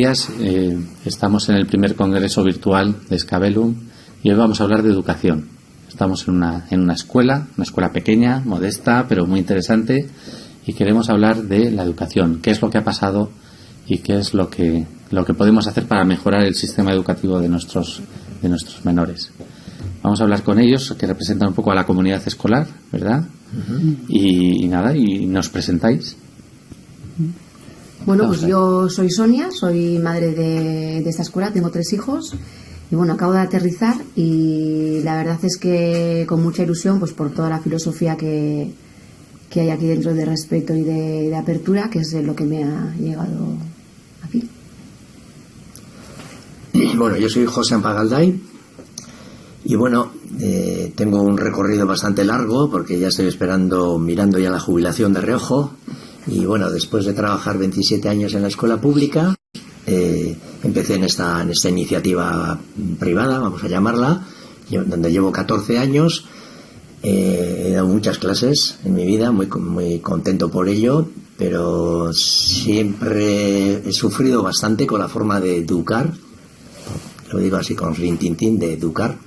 días. Estamos en el primer congreso virtual de Scabellum y hoy vamos a hablar de educación. Estamos en una escuela pequeña, modesta, pero muy interesante, y queremos hablar de la educación, qué es lo que ha pasado y qué es lo que podemos hacer para mejorar el sistema educativo de nuestros menores. Vamos a hablar con ellos, que representan un poco a la comunidad escolar, ¿verdad? Uh-huh. Y nada, y nos presentáis. Bueno, pues yo soy Sonia, soy madre de esta escuela, tengo 3 hijos y bueno, acabo de aterrizar y la verdad es que con mucha ilusión, pues por toda la filosofía que hay aquí dentro de respeto y de apertura, que es lo que me ha llegado aquí. Bueno, yo soy José Ampagalday y bueno, tengo un recorrido bastante largo porque ya estoy mirando ya la jubilación de reojo. Y bueno, después de trabajar 27 años en la escuela pública, empecé en esta iniciativa privada, vamos a llamarla, donde llevo 14 años. He dado muchas clases en mi vida, muy contento por ello, pero siempre he sufrido bastante con la forma de educar, lo digo así con rintintín, de educar,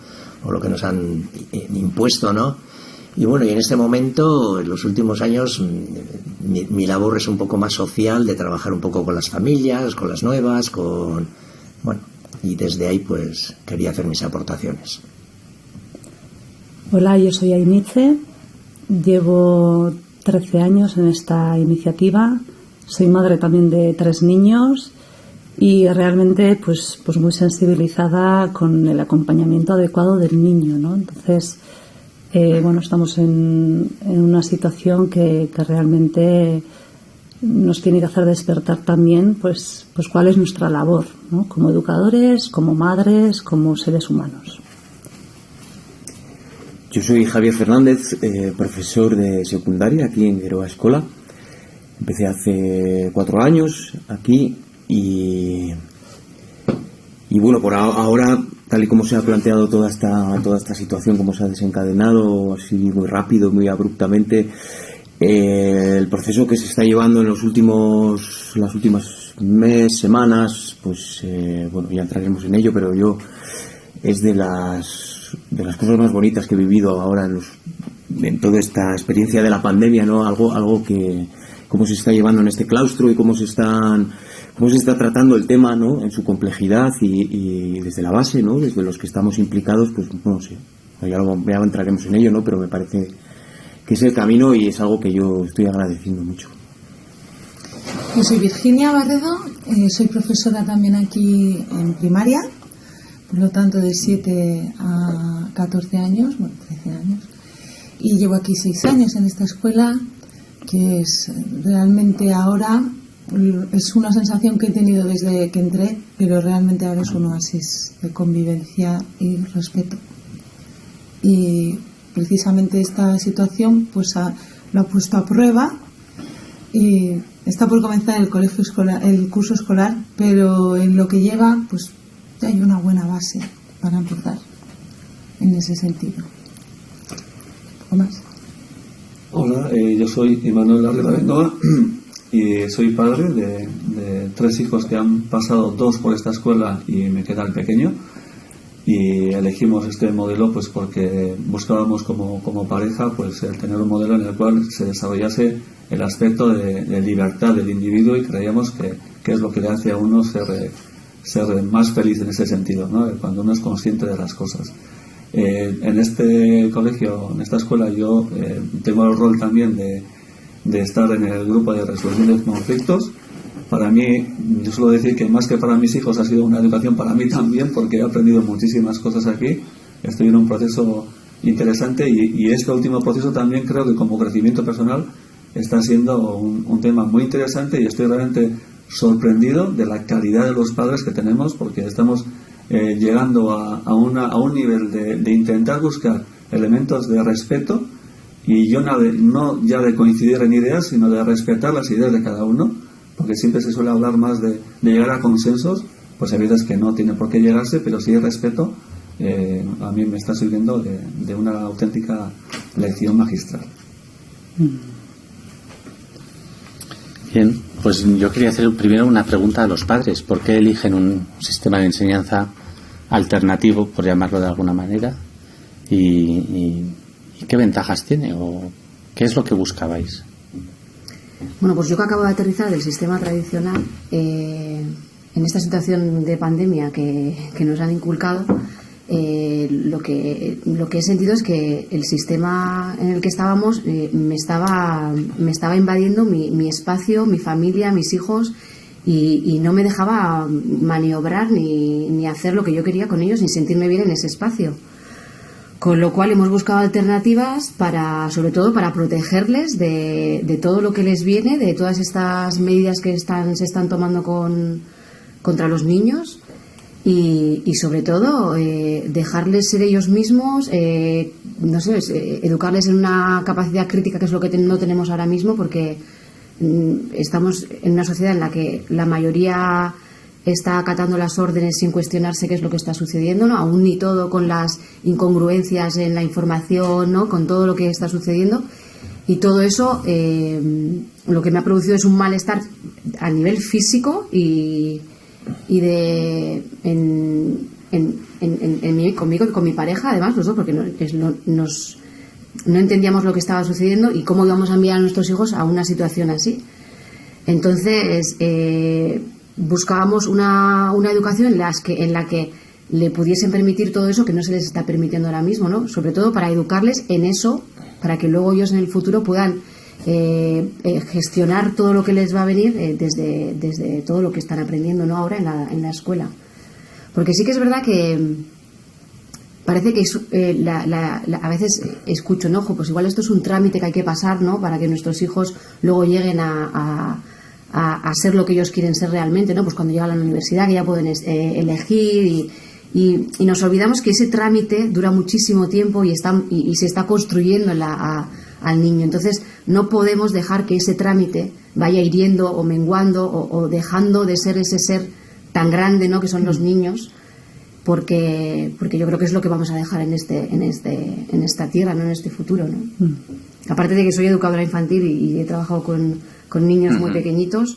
o lo que nos han impuesto, ¿no? Y bueno, y en este momento, en los últimos años, mi labor es un poco más social, de trabajar un poco con las familias, con las nuevas, bueno, y desde ahí pues quería hacer mis aportaciones. Hola, yo soy Ainice, llevo 13 años en esta iniciativa, soy madre también de 3 niños y realmente pues muy sensibilizada con el acompañamiento adecuado del niño, ¿no? Entonces, bueno, estamos en una situación que realmente nos tiene que hacer despertar también pues cuál es nuestra labor, ¿no? Como educadores, como madres, como seres humanos. Yo soy Javier Fernández, profesor de secundaria aquí en Geroa Escola. Empecé hace 4 años aquí y bueno, por ahora, tal y como se ha planteado toda esta situación, como se ha desencadenado así muy rápido, muy abruptamente, el proceso que se está llevando en las últimas semanas, pues bueno, ya entraremos en ello, pero es de las cosas más bonitas que he vivido ahora en toda esta experiencia de la pandemia, ¿no? Algo que cómo se está llevando en este claustro y cómo se está tratando el tema, ¿no? En su complejidad y desde la base, ¿no? Desde los que estamos implicados, pues no sé, ya entraremos en ello, ¿no? Pero me parece que es el camino y es algo que yo estoy agradeciendo mucho. Yo soy Virginia Barredo, soy profesora también aquí en primaria, por lo tanto de 7 a 14 años, bueno, 13 años, y llevo aquí 6 años en esta escuela, que es realmente ahora, es una sensación que he tenido desde que entré, pero realmente ahora es un oasis de convivencia y respeto. Y precisamente esta situación pues lo ha puesto a prueba y está por comenzar el curso escolar, pero en lo que lleva pues ya hay una buena base para empezar en ese sentido. ¿O más? Hola, yo soy Imanol Larrera Bengoa y soy padre de 3 hijos que han pasado 2 por esta escuela y me queda el pequeño, y elegimos este modelo pues porque buscábamos como pareja pues el tener un modelo en el cual se desarrollase el aspecto de libertad del individuo, y creíamos que es lo que le hace a uno ser más feliz en ese sentido, ¿no? Cuando uno es consciente de las cosas. En este colegio, en esta escuela, yo tengo el rol también de estar en el grupo de resolución de conflictos. Para mí, yo suelo decir que más que para mis hijos ha sido una educación para mí también, porque he aprendido muchísimas cosas aquí. Estoy en un proceso interesante y este último proceso también creo que como crecimiento personal está siendo un tema muy interesante, y estoy realmente sorprendido de la calidad de los padres que tenemos, porque estamos llegando a un nivel de intentar buscar elementos de respeto, y yo no ya de coincidir en ideas, sino de respetar las ideas de cada uno, porque siempre se suele hablar más de llegar a consensos, pues hay veces que no tiene por qué llegarse, pero si hay respeto, a mí me está sirviendo de una auténtica lección magistral. Bien. Pues yo quería hacer primero una pregunta a los padres. ¿Por qué eligen un sistema de enseñanza alternativo, por llamarlo de alguna manera? ¿Y qué ventajas tiene? ¿O qué es lo que buscabais? Bueno, pues yo que acabo de aterrizar del sistema tradicional, en esta situación de pandemia que nos han inculcado, lo que he sentido es que el sistema en el que estábamos me estaba invadiendo mi espacio, mi familia, mis hijos, y no me dejaba maniobrar ni hacer lo que yo quería con ellos, ni sentirme bien en ese espacio. Con lo cual hemos buscado alternativas sobre todo para protegerles de todo lo que les viene, de todas estas medidas que se están tomando contra los niños, y sobre todo dejarles ser ellos mismos, educarles en una capacidad crítica, que es lo que no tenemos ahora mismo, porque estamos en una sociedad en la que la mayoría está acatando las órdenes sin cuestionarse qué es lo que está sucediendo, ¿no? Aún ni todo, con las incongruencias en la información, ¿no? Con todo lo que está sucediendo, y todo eso lo que me ha producido es un malestar a nivel físico y conmigo y con mi pareja, además, los dos, porque no entendíamos lo que estaba sucediendo y cómo íbamos a enviar a nuestros hijos a una situación así. Entonces buscábamos una educación en la que le pudiesen permitir todo eso que no se les está permitiendo ahora mismo, ¿no? Sobre todo para educarles en eso, para que luego ellos en el futuro puedan gestionar todo lo que les va a venir desde todo lo que están aprendiendo, ¿no? Ahora en la escuela. Porque sí que es verdad que parece que a veces escucho, ¿no? Pues igual esto es un trámite que hay que pasar, ¿no? Para que nuestros hijos luego lleguen a ser lo que ellos quieren ser realmente, ¿no? Pues cuando llegan a la universidad, que ya pueden elegir, y nos olvidamos que ese trámite dura muchísimo tiempo y se está construyendo al niño. Entonces no podemos dejar que ese trámite vaya hiriendo o menguando o dejando de ser ese ser tan grande, ¿no? Que son los niños, porque yo creo que es lo que vamos a dejar en esta tierra, ¿no? En este futuro, ¿no? Aparte de que soy educadora infantil y he trabajado con niños muy pequeñitos,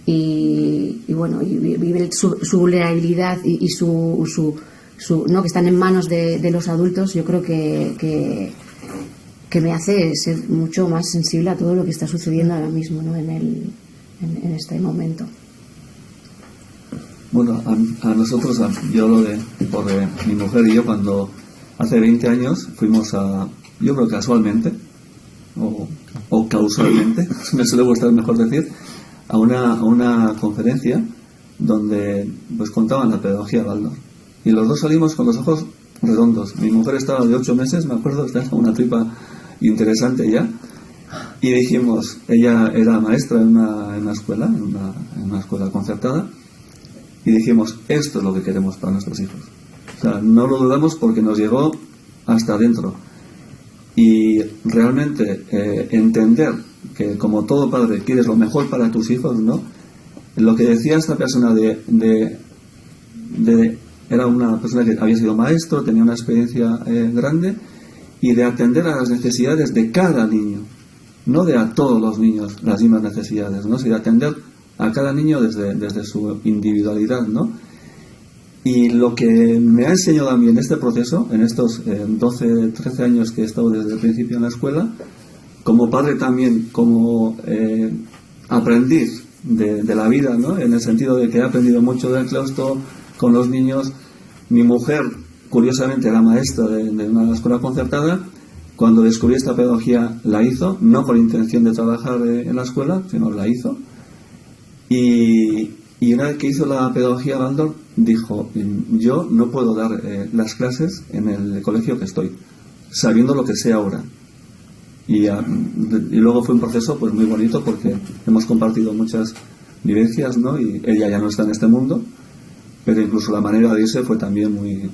y bueno, y vive su vulnerabilidad y su ¿no? Que están en manos de los adultos. Yo creo que me hace ser mucho más sensible a todo lo que está sucediendo ahora mismo, ¿no? en este momento. Bueno, a nosotros, yo hablo por mi mujer y yo, cuando hace 20 años fuimos yo creo casualmente o causalmente, me suele gustar mejor decir, a una conferencia donde pues contaban la pedagogía Waldorf, y los dos salimos con los ojos redondos. Mi mujer estaba de 8 meses, me acuerdo, estaba una tripa interesante ya, y dijimos, ella era maestra en una escuela, en una escuela concertada, y dijimos, esto es lo que queremos para nuestros hijos. O sea, no lo dudamos porque nos llegó hasta adentro. Y realmente entender que, como todo padre, quieres lo mejor para tus hijos, ¿no? Lo que decía esta persona era una persona que había sido maestro, tenía una experiencia grande, y de atender a las necesidades de cada niño, no de a todos los niños las mismas necesidades, ¿no? Sino de atender a cada niño desde su individualidad, ¿no? Y lo que me ha enseñado a mí en este proceso, en estos 12, 13 años que he estado desde el principio en la escuela, como padre también, como aprendiz de la vida, ¿no? En el sentido de que he aprendido mucho del claustro con los niños. Mi mujer, curiosamente, era maestra de una escuela concertada. Cuando descubrí esta pedagogía, la hizo, no con intención de trabajar en la escuela, sino la hizo. Y una vez que hizo la pedagogía Waldorf, dijo, yo no puedo dar las clases en el colegio que estoy, sabiendo lo que sé ahora. Y luego fue un proceso pues muy bonito, porque hemos compartido muchas vivencias, ¿no? Y ella ya no está en este mundo, pero incluso la manera de irse fue también muy...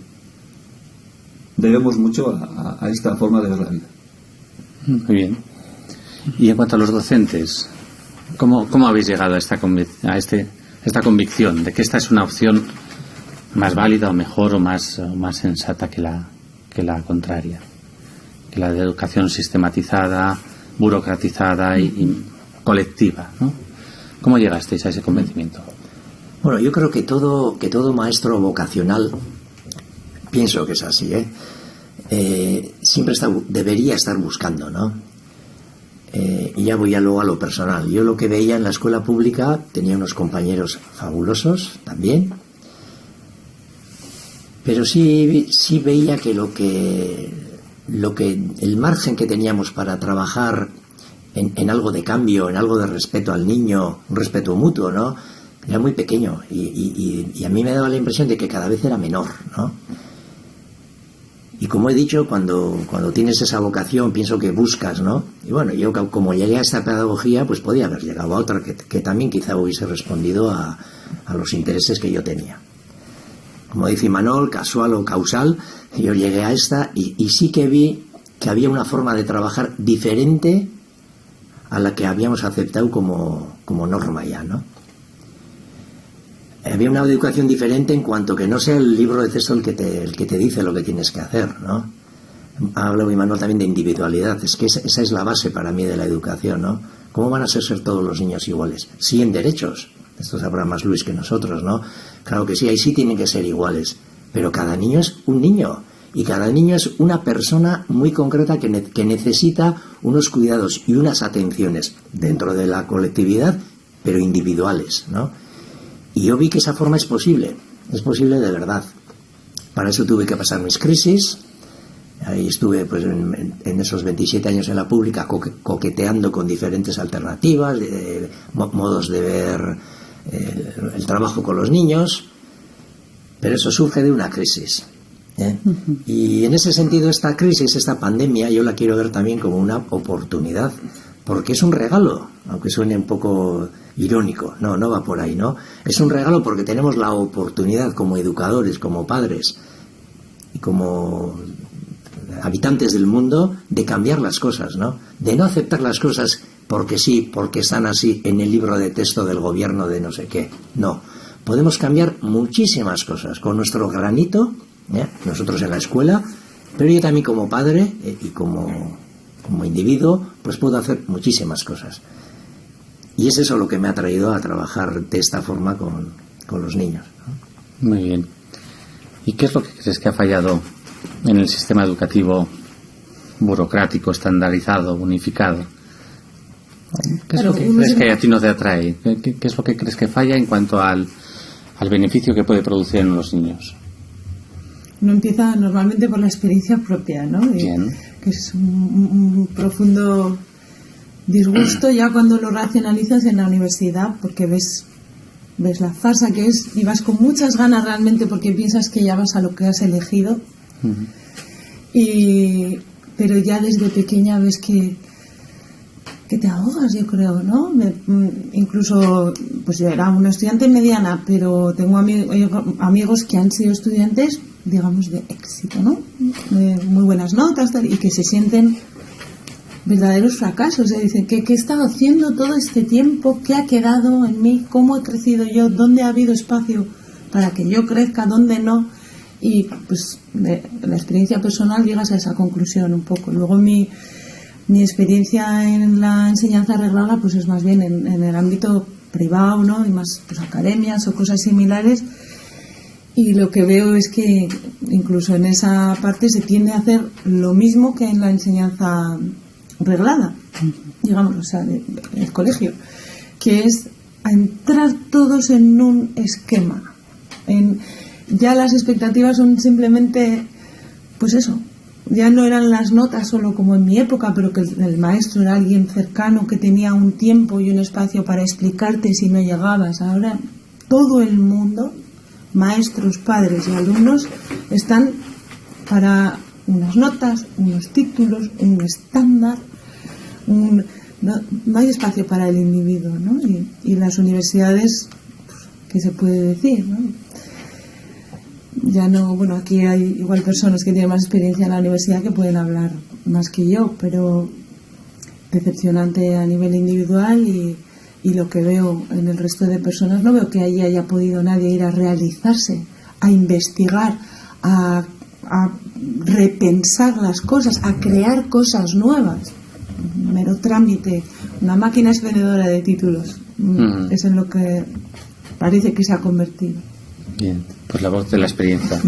Debemos mucho a esta forma de ver la vida. Muy bien. Y en cuanto a los docentes, ¿cómo habéis llegado a esta convicción de que esta es una opción más válida o mejor o más sensata que la contraria? Que la de educación sistematizada, burocratizada y colectiva, ¿no? ¿Cómo llegasteis a ese convencimiento? Bueno, yo creo que todo maestro vocacional, pienso que es así, siempre debería estar buscando, ¿no? Y ya voy luego a lo personal. Yo lo que veía en la escuela pública, tenía unos compañeros fabulosos también, pero sí veía que el margen que teníamos para trabajar en algo de cambio, en algo de respeto al niño, un respeto mutuo, ¿no?, era muy pequeño, y a mí me daba la impresión de que cada vez era menor, ¿no? Y como he dicho, cuando tienes esa vocación, pienso que buscas, ¿no? Y bueno, yo como llegué a esta pedagogía, pues podía haber llegado a otra que también quizá hubiese respondido a los intereses que yo tenía. Como dice Imanol, casual o causal, yo llegué a esta y sí que vi que había una forma de trabajar diferente a la que habíamos aceptado como norma ya, ¿no? Había una educación diferente en cuanto que no sea el libro de texto el que te dice lo que tienes que hacer, ¿no? Ha hablado Imanol también de individualidad. Es que esa es la base para mí de la educación, ¿no? ¿Cómo van a ser todos los niños iguales? Sí, en derechos. Esto sabrá más Luis que nosotros, ¿no? Claro que sí, ahí sí tienen que ser iguales. Pero cada niño es un niño. Y cada niño es una persona muy concreta que necesita unos cuidados y unas atenciones dentro de la colectividad, pero individuales, ¿no? Y yo vi que esa forma es posible de verdad. Para eso tuve que pasar mis crisis. Ahí estuve pues en esos 27 años en la pública coqueteando con diferentes alternativas, modos de ver el trabajo con los niños, pero eso surge de una crisis, ¿eh? Y en ese sentido esta crisis, esta pandemia, yo la quiero ver también como una oportunidad, porque es un regalo, aunque suene un poco irónico, no va por ahí, ¿no? Es un regalo porque tenemos la oportunidad como educadores, como padres y como habitantes del mundo de cambiar las cosas, ¿no? De no aceptar las cosas porque sí, porque están así en el libro de texto del gobierno de no sé qué. No, podemos cambiar muchísimas cosas con nuestro granito, nosotros en la escuela, pero yo también como padre y como individuo, pues puedo hacer muchísimas cosas. Y es eso lo que me ha traído a trabajar de esta forma con los niños, ¿no? Muy bien. ¿Y qué es lo que crees que ha fallado en el sistema educativo burocrático, estandarizado, unificado? ¿Qué es lo que crees que a ti no te atrae? ¿Qué es lo que crees que falla en cuanto al beneficio que puede producir en los niños? Uno empieza normalmente por la experiencia propia, ¿no? Bien. Que es un profundo disgusto ya cuando lo racionalizas en la universidad, porque ves la farsa que es y vas con muchas ganas realmente porque piensas que ya vas a lo que has elegido. Uh-huh. Pero ya desde pequeña ves que te ahogas, yo creo, ¿no? Incluso, pues yo era una estudiante mediana, pero tengo amigos que han sido estudiantes, digamos, de éxito, ¿no? De muy buenas notas, y que se sienten verdaderos fracasos. Dicen, ¿qué he estado haciendo todo este tiempo? ¿Qué ha quedado en mí? ¿Cómo he crecido yo? ¿Dónde ha habido espacio para que yo crezca? ¿Dónde no? Y pues de la experiencia personal llegas a esa conclusión un poco. Luego mi experiencia en la enseñanza reglada pues es más bien en el ámbito privado, ¿no? Y más pues academias o cosas similares. Y lo que veo es que incluso en esa parte se tiende a hacer lo mismo que en la enseñanza reglada, digamos, o sea, del colegio, que es a entrar todos en un esquema. Ya las expectativas son simplemente, pues eso, ya no eran las notas solo como en mi época, pero que el maestro era alguien cercano que tenía un tiempo y un espacio para explicarte si no llegabas. Ahora todo el mundo, maestros, padres y alumnos, están para unas notas, unos títulos, un estándar, no hay espacio para el individuo, ¿no? Y las universidades, ¿qué se puede decir, no? Ya no, bueno, aquí hay igual personas que tienen más experiencia en la universidad que pueden hablar más que yo, pero decepcionante a nivel individual y lo que veo en el resto de personas, no veo que ahí haya podido nadie ir a realizarse, a investigar, a repensar las cosas, a crear cosas nuevas. Un mero trámite, una máquina expendedora de títulos. Es en lo que parece que se ha convertido. Bien, pues la voz de la experiencia.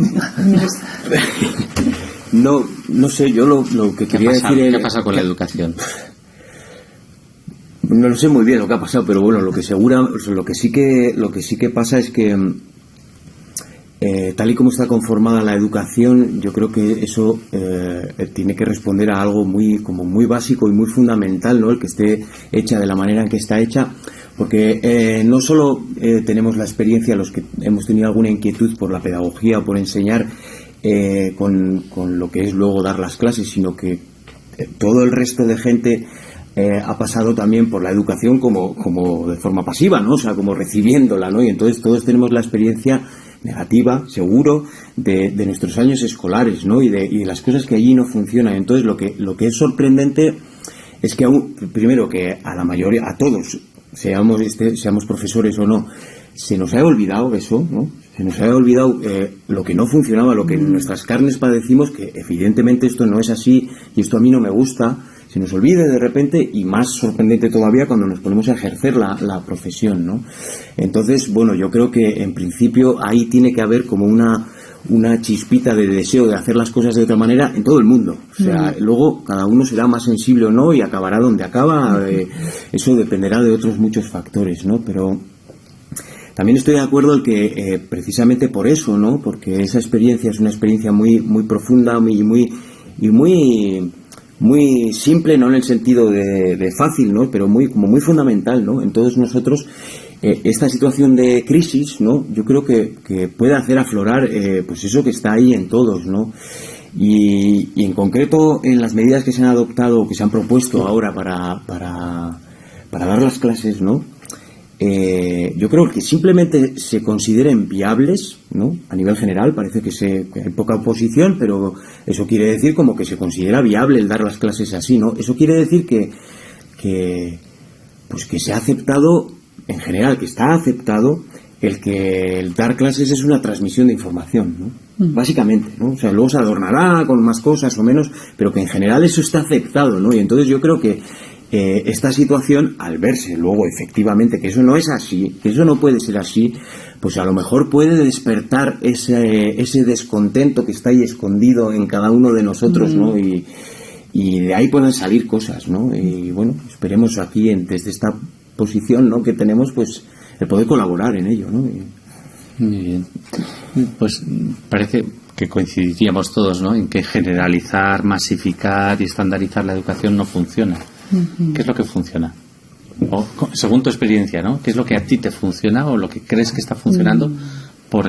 No sé, yo lo que quería decir ¿Qué pasa con la educación? No lo sé muy bien lo que ha pasado, pero bueno, lo que sí que pasa es que tal y como está conformada la educación, yo creo que eso tiene que responder a algo muy básico y muy fundamental, ¿no? El que esté hecha de la manera en que está hecha, porque no solo tenemos la experiencia, los que hemos tenido alguna inquietud por la pedagogía o por enseñar con lo que es luego dar las clases, sino que todo el resto de gente ha pasado también por la educación como de forma pasiva, ¿no? O sea, como recibiéndola, ¿no? Y entonces todos tenemos la experiencia negativa, seguro, de nuestros años escolares, ¿no? Y de las cosas que allí no funcionan. Entonces lo que es sorprendente es que primero que a la mayoría, a todos, seamos profesores o no, se nos ha olvidado eso, ¿no? Se nos ha olvidado lo que no funcionaba, lo que en nuestras carnes padecimos, que evidentemente esto no es así y esto a mí no me gusta. Se nos olvide de repente, y más sorprendente todavía cuando nos ponemos a ejercer la profesión, ¿no? Entonces, bueno, yo creo que en principio ahí tiene que haber como una chispita de deseo de hacer las cosas de otra manera en todo el mundo. O sea, luego cada uno será más sensible o no y acabará donde acaba. Eso dependerá de otros muchos factores, ¿no? Pero también estoy de acuerdo en que precisamente por eso, ¿no? Porque esa experiencia es una experiencia muy profunda y muy simple, no en el sentido de fácil, ¿no? Pero muy fundamental, ¿no? En todos nosotros, esta situación de crisis, ¿no? Yo creo que puede hacer aflorar pues eso que está ahí en todos, ¿no? Y en concreto en las medidas que se han adoptado o que se han propuesto ahora para dar las clases, ¿no? Yo creo que simplemente se consideren viables, ¿no? A nivel general parece que hay poca oposición, pero eso quiere decir como que se considera viable el dar las clases así, ¿no? Eso quiere decir que se ha aceptado, en general, que está aceptado el dar clases es una transmisión de información, ¿no? Básicamente, ¿no? O sea, luego se adornará con más cosas o menos, pero que en general eso está aceptado, ¿no? Y entonces yo creo que esta situación, al verse luego efectivamente que eso no es así, que eso no puede ser así, pues a lo mejor puede despertar ese descontento que está ahí escondido en cada uno de nosotros, ¿no? Y de ahí pueden salir cosas, ¿no? Y bueno, esperemos aquí desde esta posición, ¿no? que tenemos, pues el poder colaborar en ello, ¿no? Muy bien. Pues parece que coincidiríamos todos, ¿no? En que generalizar, masificar y estandarizar la educación no funciona. ¿Qué es lo que funciona? O, según tu experiencia, ¿no? ¿Qué es lo que a ti te funciona o lo que crees que está funcionando por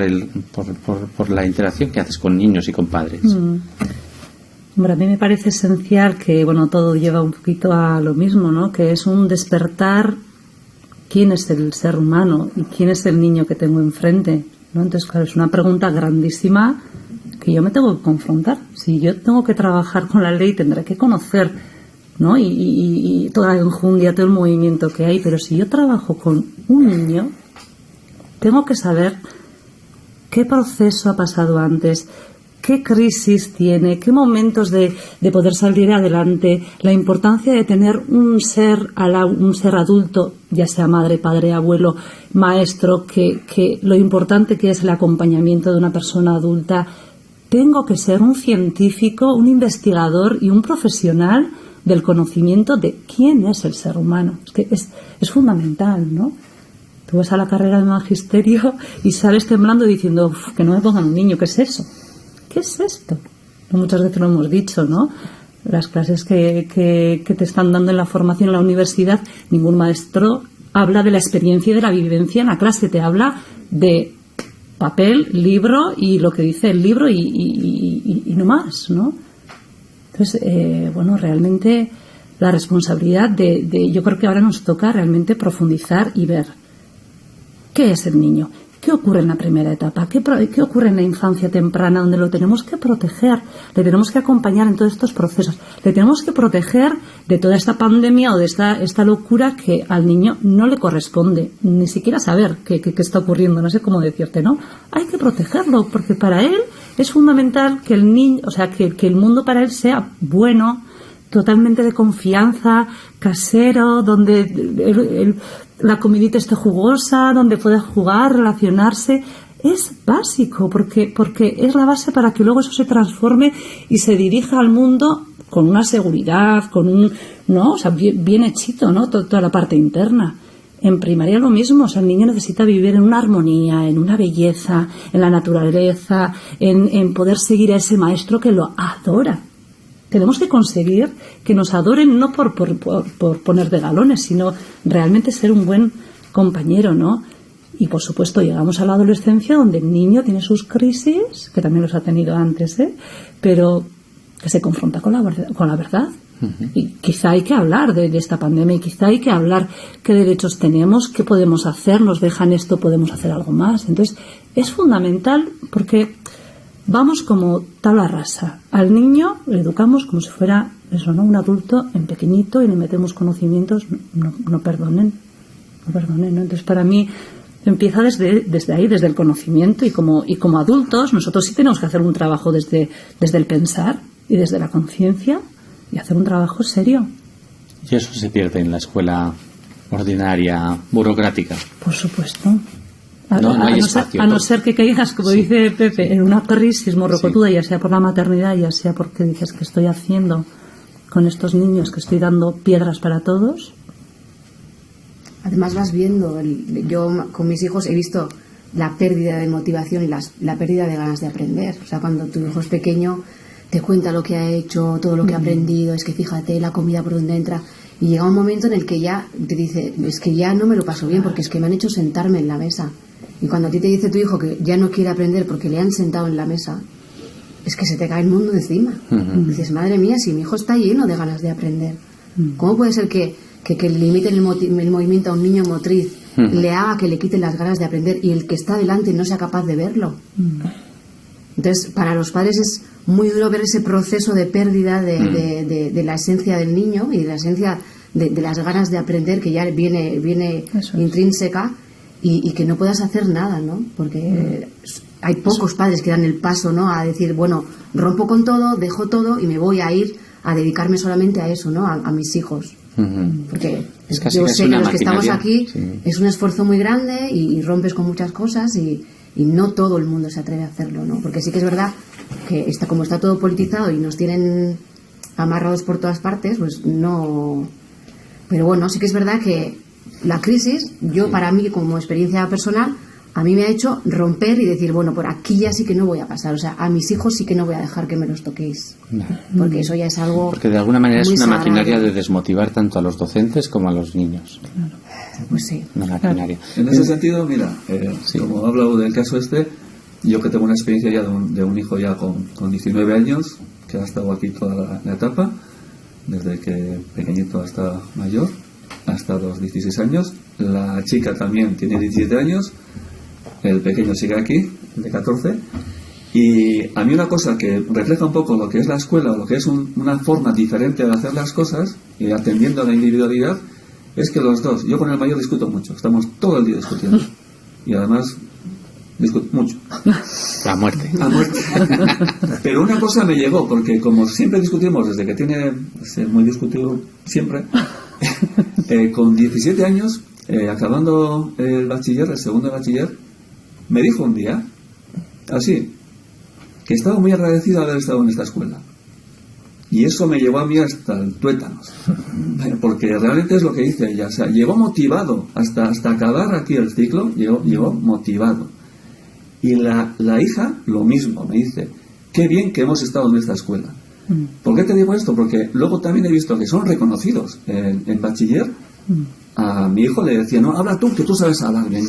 la interacción que haces con niños y con padres? Hombre, a mí me parece esencial que, bueno, todo lleva un poquito a lo mismo, ¿no? Que es un despertar quién es el ser humano y quién es el niño que tengo enfrente, ¿no? Entonces, claro, es una pregunta grandísima que yo me tengo que confrontar. Si yo tengo que trabajar con la ley, tendré que conocer, ¿no? Y toda la enjundia, todo el movimiento que hay, pero si yo trabajo con un niño, tengo que saber qué proceso ha pasado antes, qué crisis tiene, qué momentos de poder salir adelante, la importancia de tener un ser adulto, ya sea madre, padre, abuelo, maestro, que lo importante que es el acompañamiento de una persona adulta. Tengo que ser un científico, un investigador y un profesional del conocimiento de quién es el ser humano. Es que es fundamental, ¿no? Tú vas a la carrera de magisterio y sales temblando diciendo que no me pongan un niño, ¿qué es eso? ¿Qué es esto? Muchas veces lo hemos dicho, ¿no? Las clases que te están dando en la formación en la universidad, ningún maestro habla de la experiencia y de la vivencia en la clase, te habla de papel, libro y lo que dice el libro y no más, ¿no? Entonces, bueno, realmente la responsabilidad yo creo que ahora nos toca realmente profundizar y ver qué es el niño, qué ocurre en la primera etapa, qué ocurre en la infancia temprana, donde lo tenemos que proteger, le tenemos que acompañar en todos estos procesos, le tenemos que proteger de toda esta pandemia o de esta locura que al niño no le corresponde ni siquiera saber qué está ocurriendo, no sé cómo decirte, ¿no? Hay que protegerlo porque para él es fundamental que el niño, o sea, que el mundo para él sea bueno, totalmente de confianza, casero, donde la comidita esté jugosa, donde puedas jugar, relacionarse. Es básico, porque es la base para que luego eso se transforme y se dirija al mundo con una seguridad, o sea, bien hechito, ¿no? Toda la parte interna. En primaria lo mismo, o sea, el niño necesita vivir en una armonía, en una belleza, en la naturaleza, en poder seguir a ese maestro que lo adora. Tenemos que conseguir que nos adoren no por poner de galones, sino realmente ser un buen compañero, ¿no? Y por supuesto llegamos a la adolescencia, donde el niño tiene sus crisis, que también los ha tenido antes, pero que se confronta con la verdad. Uh-huh. Y quizá hay que hablar de esta pandemia, y quizá hay que hablar qué derechos tenemos, qué podemos hacer, nos dejan esto, podemos hacer algo más. Entonces es fundamental, porque vamos como tabla rasa. Al niño le educamos como si fuera eso, ¿no? Un adulto en pequeñito, y le metemos conocimientos, no perdonen, ¿no? Entonces para mí empieza desde ahí, desde el conocimiento, y como adultos nosotros sí tenemos que hacer un trabajo desde el pensar y desde la conciencia, y hacer un trabajo serio. Y eso se pierde en la escuela ordinaria, burocrática. Por supuesto. No hay espacio. A no ser que caigas, como dice Pepe, en una crisis morrocotuda, ya sea por la maternidad, ya sea porque dices que estoy haciendo con estos niños, que estoy dando piedras para todos. Además vas viendo, yo con mis hijos he visto la pérdida de motivación y la pérdida de ganas de aprender. O sea, cuando tu hijo es pequeño te cuenta lo que ha hecho, todo lo que ha aprendido, es que fíjate la comida por donde entra, y llega un momento en el que ya te dice, es que ya no me lo paso bien porque es que me han hecho sentarme en la mesa. Y cuando a ti te dice tu hijo que ya no quiere aprender porque le han sentado en la mesa, es que se te cae el mundo encima. Uh-huh. Y dices, madre mía, si mi hijo está lleno de ganas de aprender, ¿cómo puede ser que limiten el movimiento a un niño motriz, le haga que le quiten las ganas de aprender, y el que está delante no sea capaz de verlo? Entonces, para los padres es muy duro ver ese proceso de pérdida de la esencia del niño y de la esencia de las ganas de aprender, que ya viene intrínseca, y que no puedas hacer nada, ¿no? Porque hay pocos padres que dan el paso, ¿no? A decir, bueno, rompo con todo, dejo todo y me voy a ir a dedicarme solamente a eso, ¿no? A mis hijos. Porque es casi yo sé que los que estamos maquinaria. aquí Sí. es un esfuerzo muy grande y rompes con muchas cosas, y no todo el mundo se atreve a hacerlo, ¿no? Porque sí que es verdad que como está todo politizado y nos tienen amarrados por todas partes, pues no. Pero bueno, sí que es verdad que la crisis, para mí, como experiencia personal, a mí me ha hecho romper y decir, bueno, por aquí ya sí que no voy a pasar. O sea, a mis hijos sí que no voy a dejar que me los toquéis. No. Porque eso ya es algo. Porque de alguna manera es una sagrado. maquinaria de desmotivar tanto a los docentes como a los niños. Claro. Pues sí. Una maquinaria. En ese sentido, mira, como he hablado del caso yo que tengo una experiencia ya de un hijo ya con 19 años, que ha estado aquí toda la etapa, desde que pequeñito hasta mayor, hasta los 16 años. La chica también tiene 17 años, el pequeño sigue aquí, el de 14. Y a mí una cosa que refleja un poco lo que es la escuela, o lo que es una forma diferente de hacer las cosas, y atendiendo a la individualidad, es que los dos, yo con el mayor discuto mucho, estamos todo el día discutiendo. Y además discuto mucho. A muerte. A muerte. Pero una cosa me llegó, porque como siempre discutimos, desde que tiene, muy discutido siempre, con 17 años, acabando el bachiller, el segundo de bachiller, me dijo un día, así, que estaba muy agradecido de haber estado en esta escuela. Y eso me llevó a mí hasta el tuétanos, porque realmente es lo que dice ella. O sea, llegó motivado hasta acabar aquí el ciclo, llegó motivado. Y la hija, lo mismo, me dice, qué bien que hemos estado en esta escuela. ¿Por qué te digo esto? Porque luego también he visto que son reconocidos en bachiller. A mi hijo le decía, no, habla tú, que tú sabes hablar bien.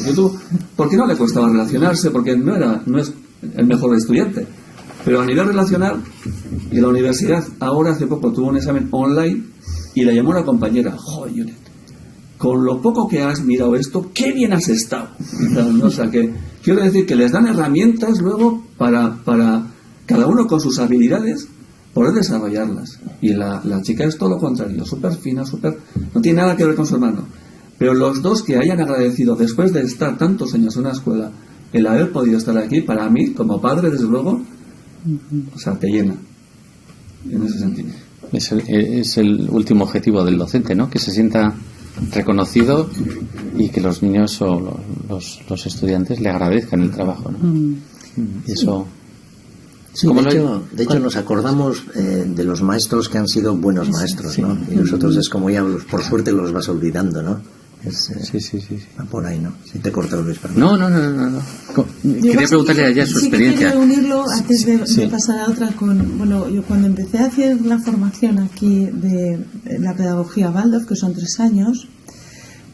¿Por qué no le costaba relacionarse? Porque no es el mejor estudiante. Pero a nivel relacional, y la universidad ahora hace poco tuvo un examen online y le llamó una compañera, joder, con lo poco que has mirado esto, qué bien has estado. O sea, que quiero decir que les dan herramientas luego para cada uno con sus habilidades poder desarrollarlas. Y la chica es todo lo contrario, súper fina, no tiene nada que ver con su hermano. Pero los dos que hayan agradecido, después de estar tantos años en una escuela, el haber podido estar aquí, para mí, como padre, desde luego, o sea, te llena, en ese sentido. Es el último objetivo del docente, ¿no? Que se sienta reconocido y que los niños o los estudiantes le agradezcan el trabajo, ¿no? Y eso... Sí, de hecho nos acordamos de los maestros que han sido buenos maestros, ¿no? Y nosotros es como ya por suerte los vas olvidando, ¿no? Sí. Va por ahí, ¿no? Si te corto, Luis, perdón. No. Quería preguntarle a ella su experiencia. Sí, quería unirlo antes de pasar a otra con... Bueno, yo cuando empecé a hacer la formación aquí de la pedagogía Waldorf, que son 3 años,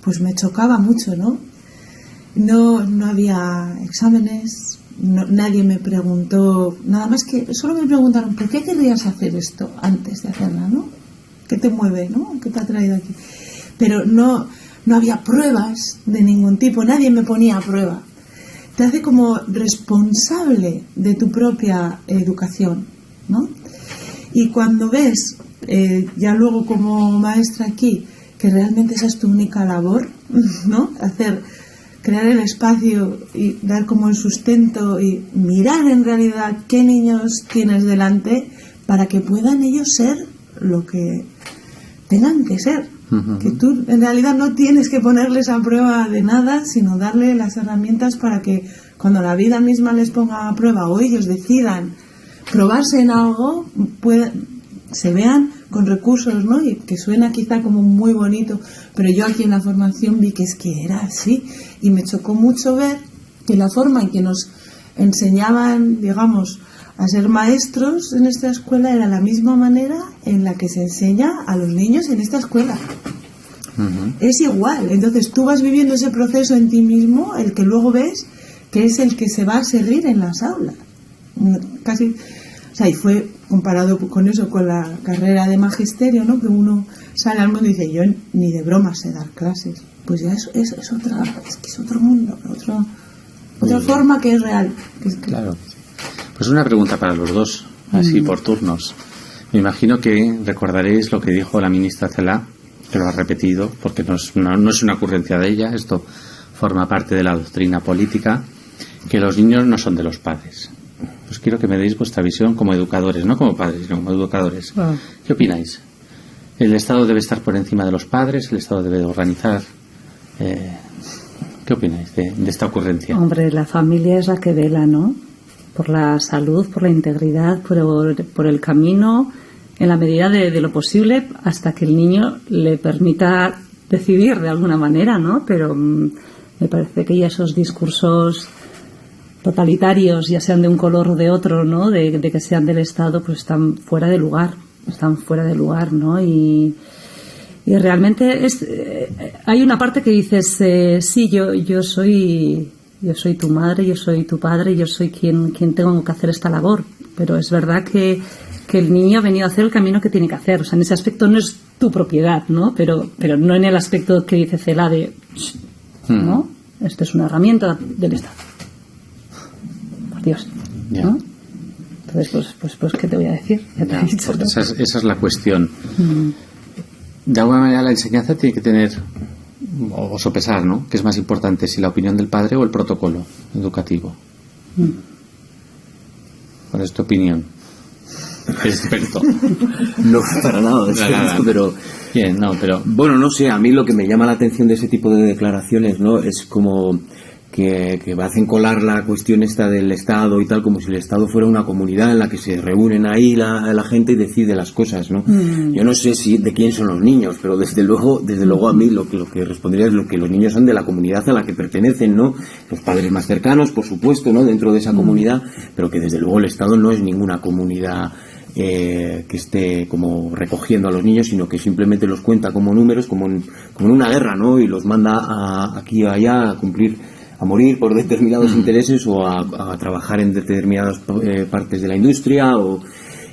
pues me chocaba mucho, ¿no? No había exámenes, nadie me preguntó, nada más que solo me preguntaron, ¿por qué querrías hacer esto antes de hacerla, no? ¿Qué te mueve, no? ¿Qué te ha traído aquí? Pero no había pruebas de ningún tipo, nadie me ponía a prueba. Te hace como responsable de tu propia educación, ¿no? Y cuando ves, ya luego como maestra aquí, que realmente esa es tu única labor, ¿no? Crear el espacio y dar como el sustento y mirar en realidad qué niños tienes delante para que puedan ellos ser lo que tengan que ser. Que tú en realidad no tienes que ponerles a prueba de nada, sino darle las herramientas para que cuando la vida misma les ponga a prueba o ellos decidan probarse en algo, se vean con recursos, ¿no? Y que suena quizá como muy bonito, pero yo aquí en la formación vi que es que era así y me chocó mucho ver que la forma en que nos enseñaban, digamos, a ser maestros en esta escuela era la misma manera en la que se enseña a los niños en esta escuela. Es igual. Entonces tú vas viviendo ese proceso en ti mismo, el que luego ves que es el que se va a seguir en las aulas. Casi, o sea, y fue comparado con eso, con la carrera de magisterio, ¿no? Que uno sale al mundo y dice, yo ni de broma sé dar clases. Pues ya es otro mundo, otra forma que es real. Claro. Pues una pregunta para los dos, así por turnos. Me imagino que recordaréis lo que dijo la ministra Celaá, que lo ha repetido, porque no es una ocurrencia de ella, esto forma parte de la doctrina política, que los niños no son de los padres. Pues quiero que me deis vuestra visión como educadores, no como padres, sino como educadores. ¿Qué opináis? ¿El Estado debe estar por encima de los padres? ¿El Estado debe organizar? ¿Qué opináis de esta ocurrencia? Hombre, la familia es la que vela, ¿no? Por la salud, por la integridad, por el camino, en la medida de lo posible, hasta que el niño le permita decidir de alguna manera, ¿no? Pero me parece que ya esos discursos totalitarios, ya sean de un color o de otro, ¿no? De que sean del Estado, pues están fuera de lugar, ¿no? Y realmente hay una parte que dices, sí, yo soy tu madre, yo soy tu padre, yo soy quien tengo que hacer esta labor, pero es verdad que el niño ha venido a hacer el camino que tiene que hacer, o sea, en ese aspecto no es tu propiedad, ¿no? Pero no en el aspecto que dice Celaá de, ¿no? Esto es una herramienta del Estado. Por Dios, ¿no? Entonces, pues ¿qué te voy a decir? Ya te he dicho, ¿no? Esa es la cuestión. De alguna manera la enseñanza tiene que tener o sopesar, ¿no? ¿Qué es más importante, si la opinión del padre o el protocolo educativo? ¿Cuál es tu opinión? Experto. No, para nada, pero... Bien, no, pero... Bueno, no sé, a mí lo que me llama la atención de ese tipo de declaraciones, ¿no? Es como que hacen colar la cuestión esta del Estado y tal, como si el Estado fuera una comunidad en la que se reúnen ahí la gente y decide las cosas, ¿no? Yo no sé de quién son los niños, pero desde luego a mí lo que respondería es lo que los niños son de la comunidad a la que pertenecen, ¿no? Los padres más cercanos, por supuesto, ¿no? Dentro de esa comunidad, pero que desde luego el Estado no es ninguna comunidad que esté como recogiendo a los niños, sino que simplemente los cuenta como números, como en una guerra, ¿no? Y los manda aquí o allá a morir por determinados intereses o a trabajar en determinadas partes de la industria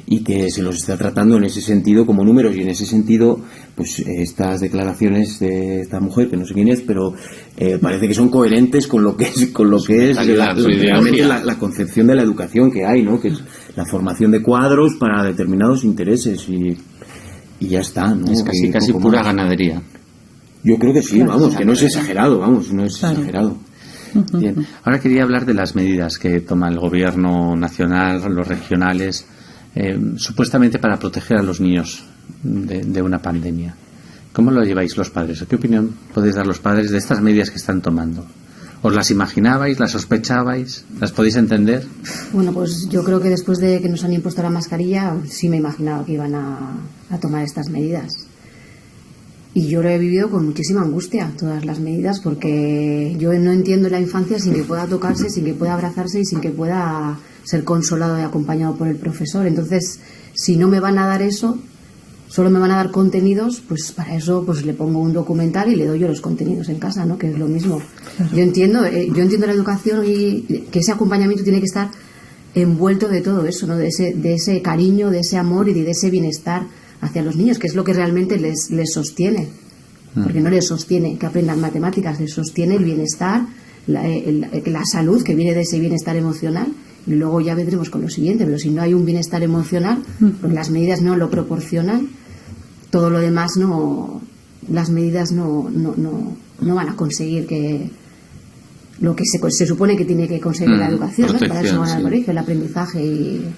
y que se los está tratando en ese sentido como números. Y en ese sentido, pues estas declaraciones de esta mujer, que no sé quién es, pero parece que son coherentes con lo que es la concepción de la educación que hay, ¿no? Que es la formación de cuadros para determinados intereses y ya está, ¿no? Es casi pura ganadería. Yo creo que sí, vamos, que no es exagerado, exagerado. Bien. Ahora quería hablar de las medidas que toma el gobierno nacional, los regionales, supuestamente para proteger a los niños de una pandemia. ¿Cómo lo lleváis los padres? ¿Qué opinión podéis dar los padres de estas medidas que están tomando? ¿Os las imaginabais? ¿Las sospechabais? ¿Las podéis entender? Bueno, pues yo creo que después de que nos han impuesto la mascarilla, sí me imaginaba que iban a tomar estas medidas. Y yo lo he vivido con muchísima angustia, todas las medidas, porque yo no entiendo la infancia sin que pueda tocarse, sin que pueda abrazarse y sin que pueda ser consolado y acompañado por el profesor. Entonces, si no me van a dar eso, solo me van a dar contenidos, pues para eso pues le pongo un documental y le doy yo los contenidos en casa, ¿no? Que es lo mismo. Claro. Yo entiendo la educación y que ese acompañamiento tiene que estar envuelto de todo eso, ¿no? De ese cariño, de ese amor y de ese bienestar hacia los niños, que es lo que realmente les sostiene. Porque no les sostiene que aprendan matemáticas, les sostiene el bienestar, la salud que viene de ese bienestar emocional. Y luego ya vendremos con lo siguiente, pero si no hay un bienestar emocional, pues las medidas no lo proporcionan, todo lo demás las medidas no van a conseguir que lo que se supone que tiene que conseguir la educación, ¿no? Para eso van al colegio, el aprendizaje y...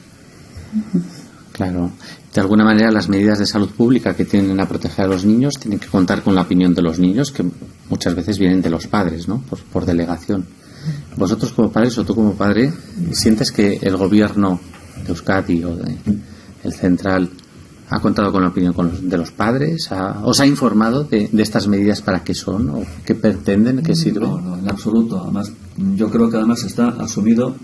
Claro. De alguna manera las medidas de salud pública que tienden a proteger a los niños tienen que contar con la opinión de los niños, que muchas veces vienen de los padres, ¿no? Por delegación. Vosotros como padres o tú como padre, ¿sientes que el gobierno de Euskadi o el central ha contado con la opinión de los padres? ¿Os ha informado de estas medidas para qué son o qué pretenden, qué sirven? No, en absoluto. Además, yo creo que además está asumido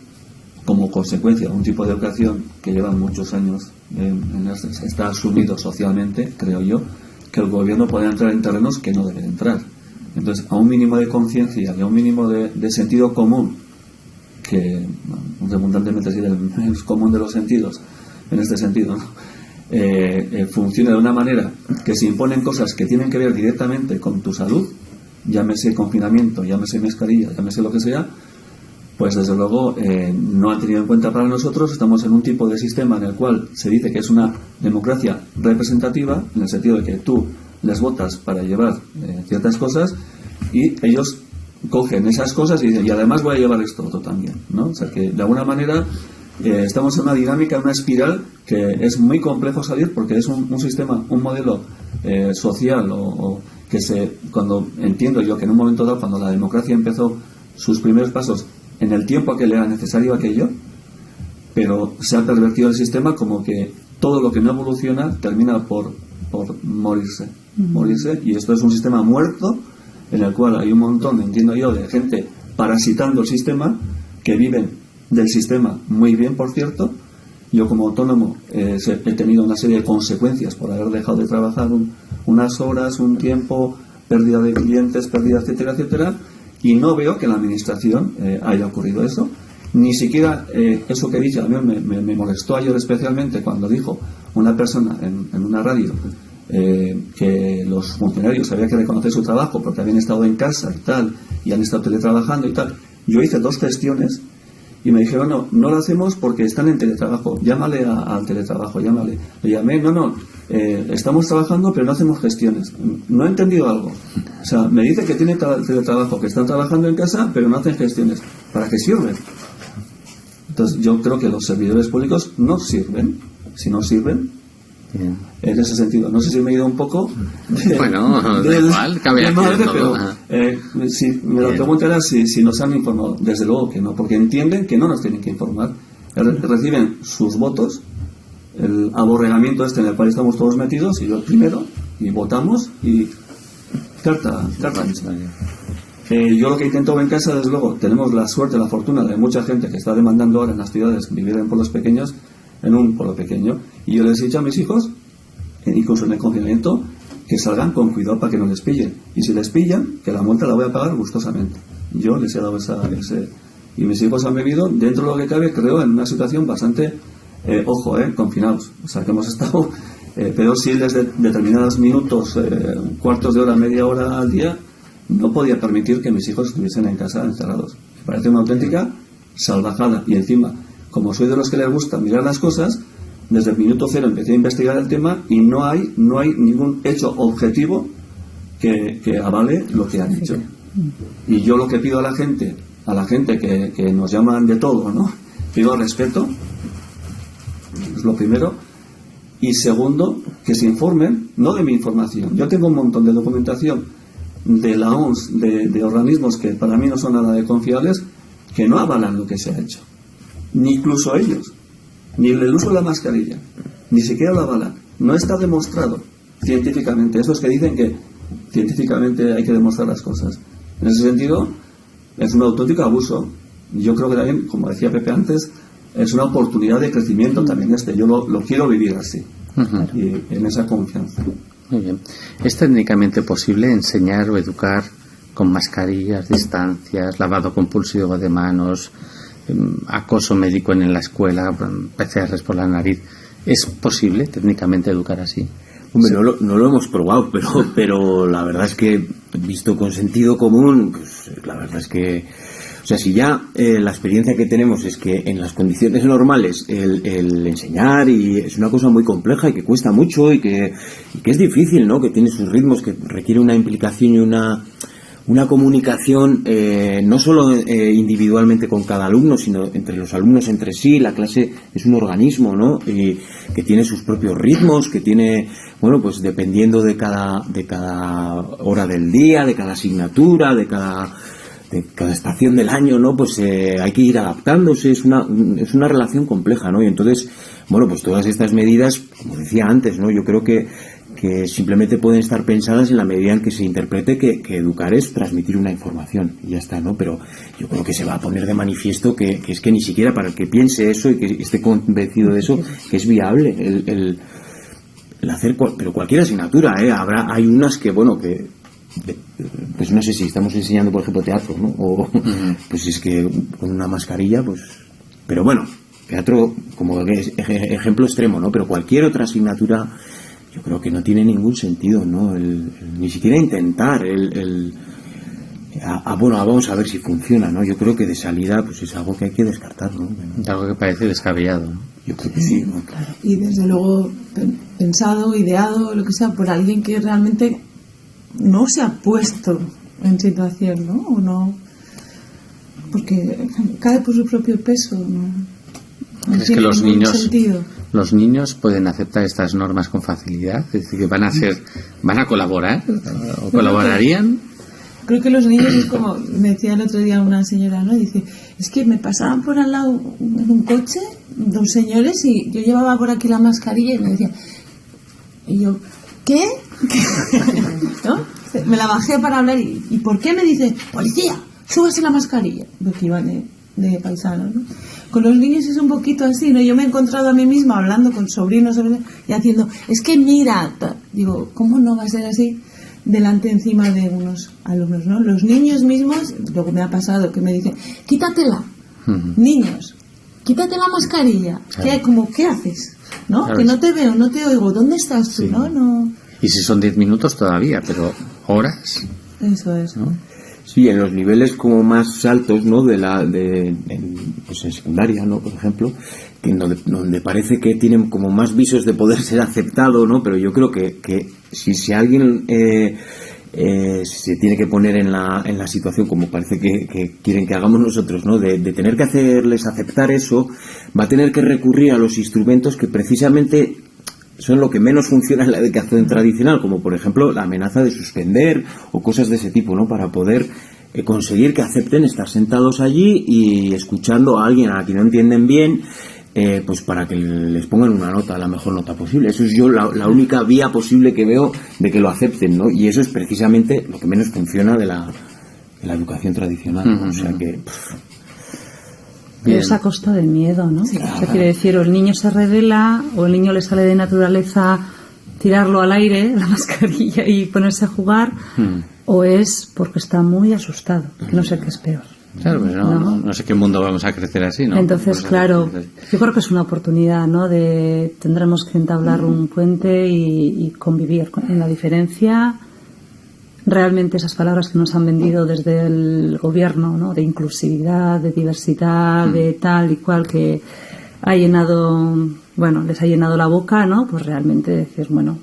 como consecuencia de un tipo de educación que lleva muchos años, está asumido socialmente, creo yo, que el gobierno puede entrar en terrenos que no debe entrar. Entonces, a un mínimo de conciencia y a un mínimo de sentido común, que redundantemente es el común de los sentidos, en este sentido, ¿no? Funciona de una manera que se imponen cosas que tienen que ver directamente con tu salud, llámese confinamiento, llámese mascarilla, llámese lo que sea, pues desde luego no han tenido en cuenta para nosotros. Estamos en un tipo de sistema en el cual se dice que es una democracia representativa, en el sentido de que tú les votas para llevar ciertas cosas y ellos cogen esas cosas y dicen, y además voy a llevar esto otro también, ¿no? O sea que de alguna manera estamos en una dinámica, en una espiral que es muy complejo salir, porque es un sistema, un modelo social o que cuando entiendo yo que en un momento dado, cuando la democracia empezó sus primeros pasos, en el tiempo que le era necesario aquello, pero se ha pervertido el sistema, como que todo lo que no evoluciona termina por morirse, y esto es un sistema muerto en el cual hay un montón, entiendo yo, de gente parasitando el sistema, que viven del sistema muy bien, por cierto. Yo como autónomo he tenido una serie de consecuencias por haber dejado de trabajar unas horas, un tiempo, pérdida de clientes, pérdida, etcétera, etcétera, y no veo que en la administración haya ocurrido eso. Ni siquiera eso que he dicho, a mí me molestó ayer especialmente cuando dijo una persona en una radio que los funcionarios había que reconocer su trabajo porque habían estado en casa y tal, y han estado teletrabajando y tal. Yo hice 2 gestiones y me dijeron, no lo hacemos porque están en teletrabajo, llámale al teletrabajo, llámale. Le llamé, estamos trabajando pero no hacemos gestiones. No he entendido algo. O sea, me dice que tiene teletrabajo, que están trabajando en casa pero no hacen gestiones. ¿Para qué sirven? Entonces yo creo que los servidores públicos no sirven. Si no sirven, en ese sentido, no sé si me he ido un poco igual, cabe aquí de todo. Pero si me lo preguntarás si nos han informado, desde luego que no, porque entienden que no nos tienen que informar. Reciben sus votos, el aborregamiento en el cual estamos todos metidos, y yo primero, y votamos, y carta lista. Yo lo que intento en casa, desde luego, tenemos la suerte, la fortuna de mucha gente que está demandando ahora en las ciudades vivir en pueblos pequeños, en un pueblo pequeño, y yo les he dicho a mis hijos, incluso en el confinamiento, que salgan con cuidado para que no les pillen, y si les pillan, que la multa la voy a pagar gustosamente. Yo les he dado y mis hijos han vivido, dentro de lo que cabe, creo, en una situación bastante confinados. O sea que hemos estado, pero sí desde determinados minutos, cuartos de hora, media hora al día, no podía permitir que mis hijos estuviesen en casa encerrados. Me parece una auténtica salvajada. Y encima, como soy de los que les gusta mirar las cosas, desde el minuto cero empecé a investigar el tema y no hay ningún hecho objetivo que avale lo que han hecho. Y yo lo que pido a la gente que nos llaman de todo, ¿no? Pido respeto. lo primero. Y segundo, que se informen, no de mi información. Yo tengo un montón de documentación de la OMS, de organismos que para mí no son nada de confiables, que no avalan lo que se ha hecho. Ni incluso ellos. Ni el uso de la mascarilla. Ni siquiera lo avalan. No está demostrado científicamente. Esos que dicen que científicamente hay que demostrar las cosas. En ese sentido, es un auténtico abuso. Y yo creo que también, como decía Pepe antes, es una oportunidad de crecimiento también yo lo quiero vivir así. Y en esa confianza. Muy bien. ¿Es técnicamente posible enseñar o educar con mascarillas, distancias, lavado compulsivo de manos, acoso médico en la escuela, PCRs por la nariz? ¿Es posible técnicamente educar así? Hombre, no lo hemos probado, pero la verdad es que, visto con sentido común, pues la verdad es que, o sea, si ya la experiencia que tenemos es que en las condiciones normales el enseñar y es una cosa muy compleja y que cuesta mucho y que es difícil, ¿no? Que tiene sus ritmos, que requiere una implicación y una comunicación no solo individualmente con cada alumno, sino entre los alumnos entre sí. La clase es un organismo, ¿no? Y que tiene sus propios ritmos, que tiene, bueno, pues dependiendo de cada hora del día, de cada asignatura, de cada estación del año, ¿no? Pues hay que ir adaptándose. Es una relación compleja, ¿no? Y entonces, bueno, pues todas estas medidas, como decía antes, ¿no? Yo creo que simplemente pueden estar pensadas en la medida en que se interprete que educar es transmitir una información y ya está, ¿no? Pero yo creo que se va a poner de manifiesto que es que ni siquiera para el que piense eso y que esté convencido de eso, que es viable el hacer pero cualquier asignatura, hay unas que, bueno, que pues no sé si estamos enseñando, por ejemplo, teatro, ¿no? O pues es que con una mascarilla, pues, pero bueno, teatro como ejemplo extremo, ¿no? Pero cualquier otra asignatura, yo creo que no tiene ningún sentido, ¿no? Ni siquiera intentar bueno, vamos a ver si funciona, ¿no? Yo creo que de salida pues es algo que hay que descartar, ¿no? Algo que parece descabellado, ¿no? Yo creo que sí, ¿no? Claro. Y desde luego pensado, ideado, lo que sea, por alguien que realmente no se ha puesto en situación, ¿no? O no, porque cae por su propio peso, ¿no? ¿Crees que los niños pueden aceptar estas normas con facilidad? Es decir, que van a colaborar o colaborarían. Creo que los niños es como me decía el otro día una señora, ¿no? Dice, es que me pasaban por al lado en un coche dos señores y yo llevaba por aquí la mascarilla y me decía, y yo, ¿qué? ¿No? Me la bajé para hablar y ¿por qué? Me dice, policía, súbase la mascarilla, porque iban de paisanos, ¿no? Con los niños es un poquito así, ¿no? Yo me he encontrado a mí misma hablando con sobrinos y haciendo, es que mira, digo, ¿cómo no va a ser así delante encima de unos alumnos, ¿no? Los niños mismos, luego me ha pasado que me dicen, quítatela, niños, quítate la mascarilla, claro. ¿Qué haces? ¿No? Claro, que no te veo, no te oigo, ¿dónde estás tú? Sí. ¿No? Y si son 10 minutos todavía, pero horas. Eso es, ¿no? Sí, en los niveles como más altos, ¿no? Pues en secundaria, ¿no? Por ejemplo, que donde parece que tienen como más visos de poder ser aceptado, ¿no? Pero yo creo que si alguien se tiene que poner en la situación como parece que quieren que hagamos nosotros, ¿no? De tener que hacerles aceptar eso, va a tener que recurrir a los instrumentos que precisamente son lo que menos funciona en la educación tradicional, como por ejemplo la amenaza de suspender o cosas de ese tipo, ¿no? Para poder conseguir que acepten estar sentados allí y escuchando a alguien a quien no entienden bien, pues para que les pongan una nota, la mejor nota posible. Eso es la única vía posible que veo de que lo acepten, ¿no? Y eso es precisamente lo que menos funciona de la educación tradicional, ¿no? O sea que... Pero es a costa del miedo, ¿no? Sí. O sea, quiere decir, o el niño se revela, o el niño le sale de naturaleza tirarlo al aire, la mascarilla, y ponerse a jugar, o es porque está muy asustado, que no sé qué es peor. Claro, pues no sé qué mundo vamos a crecer así, ¿no? Entonces, claro, yo creo que es una oportunidad, ¿no? Tendremos que entablar un puente y convivir en la diferencia. Realmente esas palabras que nos han vendido desde el gobierno, ¿no? De inclusividad, de diversidad, de tal y cual, que les ha llenado la boca, ¿no? Pues realmente decir, bueno,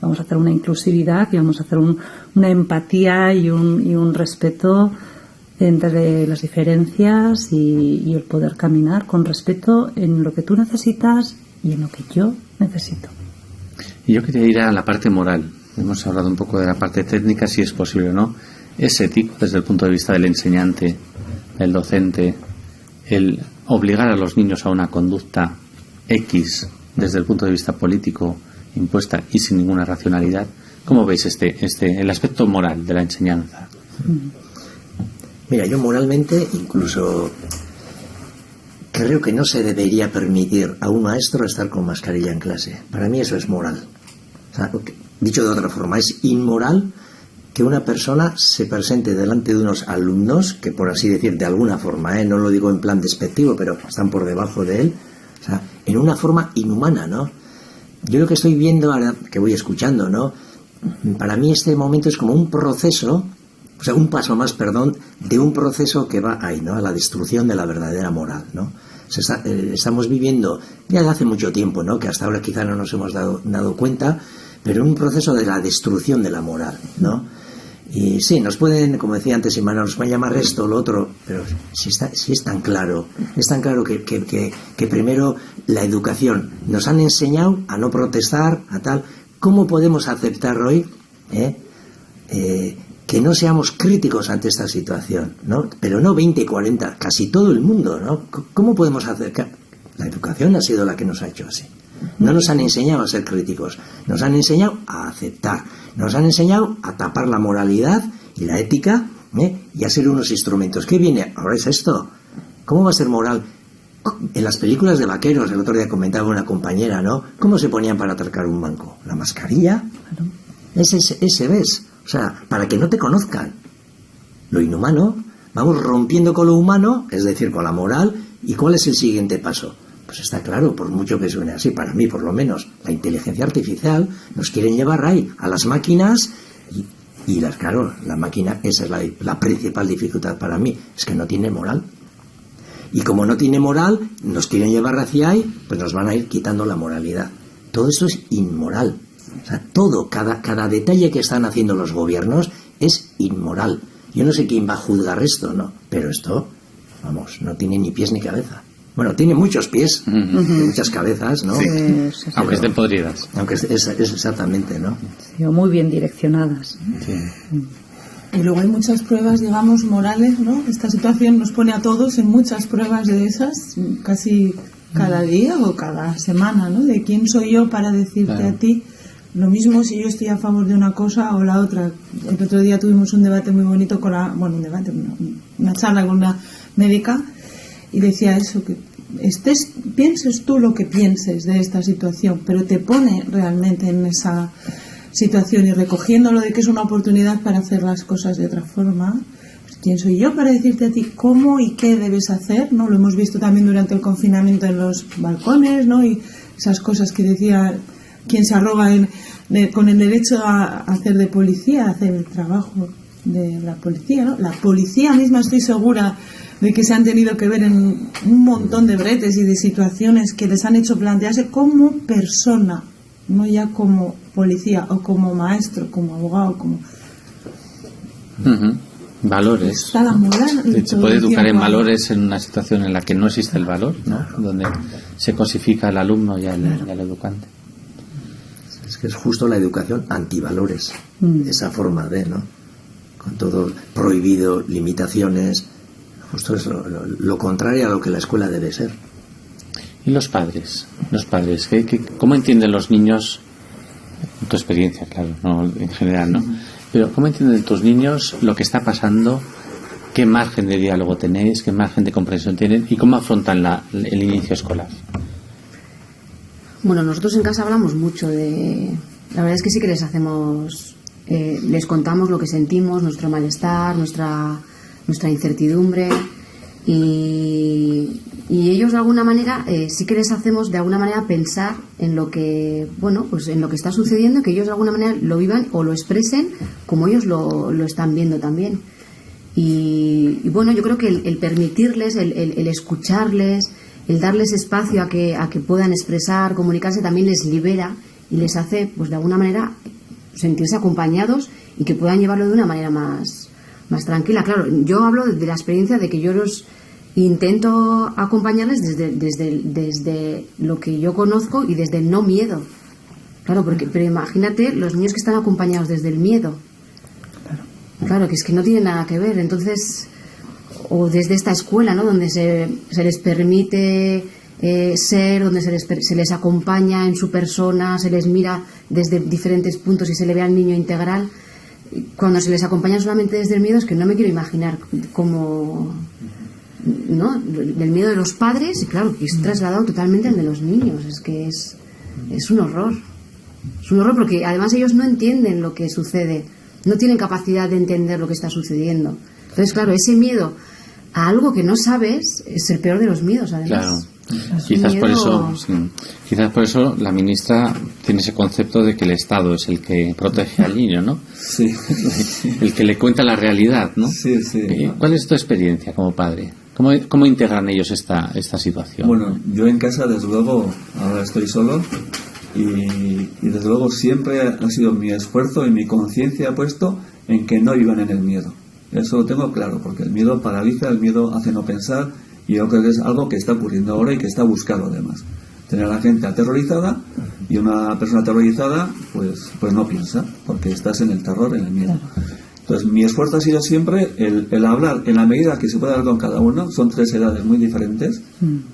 vamos a hacer una inclusividad y vamos a hacer una empatía y un respeto entre las diferencias y el poder caminar con respeto en lo que tú necesitas y en lo que yo necesito. Y yo quería ir a la parte moral. Hemos hablado un poco de la parte técnica, si es posible o no. ¿Es ético desde el punto de vista del enseñante, del docente, el obligar a los niños a una conducta X desde el punto de vista político impuesta y sin ninguna racionalidad? ¿Cómo veis el aspecto moral de la enseñanza? Mira, yo moralmente incluso creo que no se debería permitir a un maestro estar con mascarilla en clase. Para mí eso es moral. O sea, dicho de otra forma, es inmoral que una persona se presente delante de unos alumnos que, por así decir, de alguna forma, no lo digo en plan despectivo, pero están por debajo de él, o sea, en una forma inhumana, ¿no? Yo lo que estoy viendo ahora, que voy escuchando, ¿no? Para mí este momento es como un proceso, o sea, un paso más, perdón, de un proceso que va ahí, ¿no? A la destrucción de la verdadera moral, ¿no? Estamos viviendo ya de hace mucho tiempo, ¿no? Que hasta ahora quizá no nos hemos dado cuenta, pero un proceso de la destrucción de la moral, ¿no? Y sí, nos pueden, como decía antes Imanol, nos pueden llamar esto o lo otro, pero si es tan claro que primero la educación nos han enseñado a no protestar, a tal. ¿Cómo podemos aceptar hoy que no seamos críticos ante esta situación, ¿no? Pero no 20, 40, casi todo el mundo, ¿no? ¿Cómo podemos acercar? La educación ha sido la que nos ha hecho así. No nos han enseñado a ser críticos, nos han enseñado a aceptar, nos han enseñado a tapar la moralidad y la ética y a ser unos instrumentos. ¿Qué viene? Ahora es esto. ¿Cómo va a ser moral? En las películas de vaqueros, el otro día comentaba una compañera, ¿no? ¿Cómo se ponían para atracar un banco? ¿La mascarilla? Ese ves. O sea, para que no te conozcan. Lo inhumano, vamos rompiendo con lo humano, es decir, con la moral. ¿Y cuál es el siguiente paso? Pues está claro, por mucho que suene así, para mí por lo menos, la inteligencia artificial nos quieren llevar ahí a las máquinas y claro, la máquina, esa es la principal dificultad para mí, es que no tiene moral. Y como no tiene moral, nos quieren llevar hacia ahí, pues nos van a ir quitando la moralidad. Todo esto es inmoral. O sea, todo, cada detalle que están haciendo los gobiernos es inmoral. Yo no sé quién va a juzgar esto, ¿no? Pero esto, vamos, no tiene ni pies ni cabeza. Bueno, tiene muchos pies, muchas cabezas, ¿no? Sí. Aunque estén podridas. Aunque es exactamente, ¿no? Sí, o muy bien direccionadas. Sí. Y luego hay muchas pruebas, digamos, morales, ¿no? Esta situación nos pone a todos en muchas pruebas de esas, casi cada día o cada semana, ¿no? De quién soy yo para decirte a ti lo mismo si yo estoy a favor de una cosa o la otra. El otro día tuvimos un debate muy bonito con una charla con una médica y decía eso, que pienses tú lo que pienses de esta situación, pero te pone realmente en esa situación y recogiéndolo de que es una oportunidad para hacer las cosas de otra forma. Pues, ¿quién soy yo para decirte a ti cómo y qué debes hacer? ¿No? Lo hemos visto también durante el confinamiento en los balcones, ¿no? Y esas cosas que decía quien se arroga con el derecho a hacer de policía, a hacer el trabajo de la policía, ¿no? La policía misma, estoy segura de que se han tenido que ver en un montón de bretes y de situaciones que les han hecho plantearse como persona, no ya como policía o como maestro, como abogado, como... Valores. Está la moral. Se puede educar en valores en una situación en la que no existe el valor, ¿no? Donde se cosifica al alumno y al educante. Es que es justo la educación antivalores, esa forma de, ¿no? Con todo prohibido, limitaciones, justo es lo contrario a lo que la escuela debe ser. ¿Y los padres? ¿Cómo entienden los niños, en tu experiencia, claro, no en general, no? Pero ¿cómo entienden tus niños lo que está pasando? ¿Qué margen de diálogo tenéis? ¿Qué margen de comprensión tienen? ¿Y cómo afrontan el inicio escolar? Bueno, nosotros en casa hablamos mucho de... La verdad es que sí que les hacemos... les contamos lo que sentimos, nuestro malestar, nuestra incertidumbre y ellos de alguna manera sí que les hacemos de alguna manera pensar en lo que, bueno, pues en lo que está sucediendo, que ellos de alguna manera lo vivan o lo expresen como ellos lo están viendo también. Y bueno, yo creo que el permitirles, el escucharles, el darles espacio a que puedan expresar, comunicarse, también les libera y les hace, pues de alguna manera, sentirse acompañados y que puedan llevarlo de una manera más tranquila. Claro, yo hablo de la experiencia de que yo los intento acompañarles desde lo que yo conozco y desde el no miedo. Claro, pero imagínate los niños que están acompañados desde el miedo. Claro, que es que no tiene nada que ver. Entonces, o desde esta escuela, ¿no? Donde se les permite ser, donde se les acompaña en su persona, se les mira desde diferentes puntos y se le ve al niño integral. Cuando se les acompaña solamente desde el miedo, es que no me quiero imaginar cómo, ¿no? El miedo de los padres, y claro, que es trasladado totalmente al de los niños. Es que es un horror. Es un horror porque además ellos no entienden lo que sucede, no tienen capacidad de entender lo que está sucediendo. Entonces, claro, ese miedo a algo que no sabes es el peor de los miedos, además. Claro. Quizás por eso la ministra tiene ese concepto de que el Estado es el que protege al niño, ¿no? Sí. El que le cuenta la realidad, ¿no? Sí, sí. ¿Cuál es tu experiencia como padre? ¿Cómo integran ellos esta situación? Bueno, yo en casa, desde luego, ahora estoy solo y desde luego siempre ha sido mi esfuerzo y mi conciencia puesto en que no vivan en el miedo. Eso lo tengo claro, porque el miedo paraliza, el miedo hace no pensar, y yo creo que es algo que está ocurriendo ahora y que está buscado además. Tener a la gente aterrorizada, y una persona aterrorizada pues no piensa, porque estás en el terror, en el miedo. Entonces mi esfuerzo ha sido siempre el hablar en la medida que se pueda hablar con cada uno. Son 3 edades muy diferentes.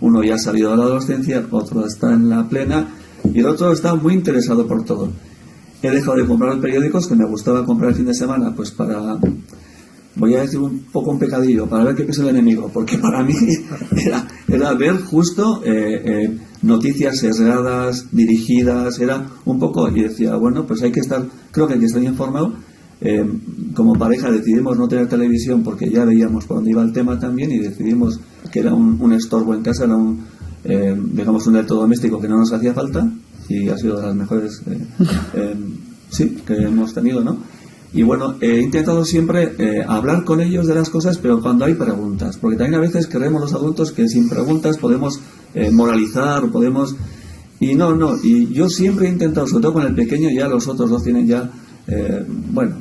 Uno ya ha salido de la adolescencia, otro está en la plena y el otro está muy interesado por todo. He dejado de comprar los periódicos que me gustaba comprar el fin de semana, pues para, voy a decir un poco un pecadillo, para ver qué piensa el enemigo, porque para mí era ver justo noticias sesgadas, dirigidas, era un poco, y decía, bueno, pues creo que hay que estar informado. Como pareja decidimos no tener televisión porque ya veíamos por dónde iba el tema también, y decidimos que era un estorbo en casa, era digamos un electrodoméstico que no nos hacía falta, y ha sido de las mejores sí, que hemos tenido, ¿no? Y bueno, he intentado siempre hablar con ellos de las cosas, pero cuando hay preguntas, porque también a veces creemos los adultos que sin preguntas podemos moralizar, y no, y yo siempre he intentado, sobre todo con el pequeño, ya los otros dos tienen ya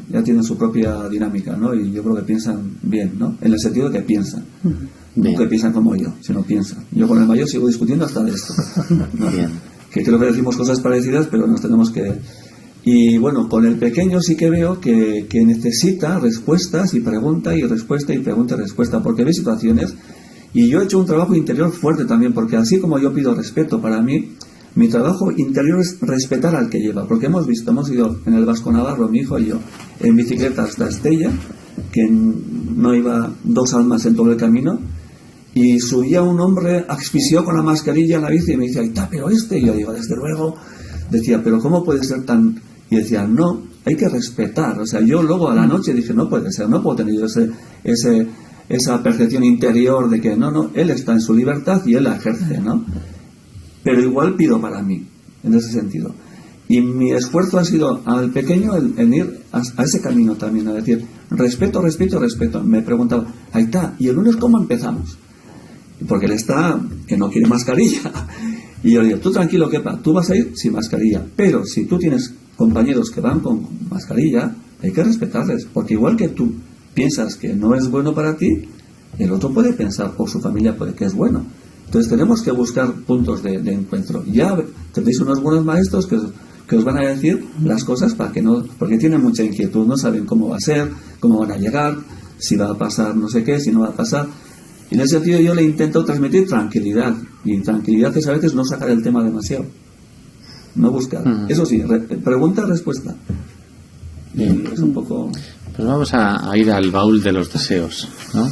ya tienen su propia dinámica, ¿no? Y yo creo que piensan bien, ¿no? En el sentido de que piensan, no que piensan como yo, sino piensan. Yo con el mayor sigo discutiendo hasta de esto, ¿no? Que creo que decimos cosas parecidas, pero nos tenemos que... Y bueno, con el pequeño sí que veo que necesita respuestas, y pregunta y respuesta, y pregunta y respuesta, porque ve situaciones, y yo he hecho un trabajo interior fuerte también, porque así como yo pido respeto, para mí mi trabajo interior es respetar al que lleva, porque hemos ido en el Vasco Navarro, mi hijo y yo, en bicicleta hasta Estella, que no iba 2 almas en todo el camino, y subía un hombre asfixiado con la mascarilla en la bici y me decía, ¡ay, pero este! Y yo digo, desde luego, decía, pero ¿cómo puede ser tan...? Y decía, no, hay que respetar. O sea, yo luego a la noche dije, no puede ser, no puedo tener yo esa percepción interior de que no, él está en su libertad y él la ejerce, ¿no? Pero igual pido para mí, en ese sentido. Y mi esfuerzo ha sido al pequeño el ir a ese camino también, a decir, respeto. Me preguntaba, ahí está, ¿y el lunes cómo empezamos? Porque él está, que no quiere mascarilla. Y yo le digo, tú tranquilo, Kepa, tú vas a ir sin mascarilla. Pero si tú tienes compañeros que van con mascarilla, hay que respetarles. Porque igual que tú piensas que no es bueno para ti, el otro puede pensar, o su familia puede que es bueno. Entonces tenemos que buscar puntos de encuentro. Ya tenéis unos buenos maestros que os van a decir las cosas para que no, porque tienen mucha inquietud, no saben cómo va a ser, cómo van a llegar, si va a pasar no sé qué, si no va a pasar. Y en ese sentido yo le intento transmitir tranquilidad, y tranquilidad es a veces no sacar el tema demasiado, no buscar. Eso sí, pregunta, respuesta. Y es un poco... Pues vamos a ir al baúl de los deseos, ¿no?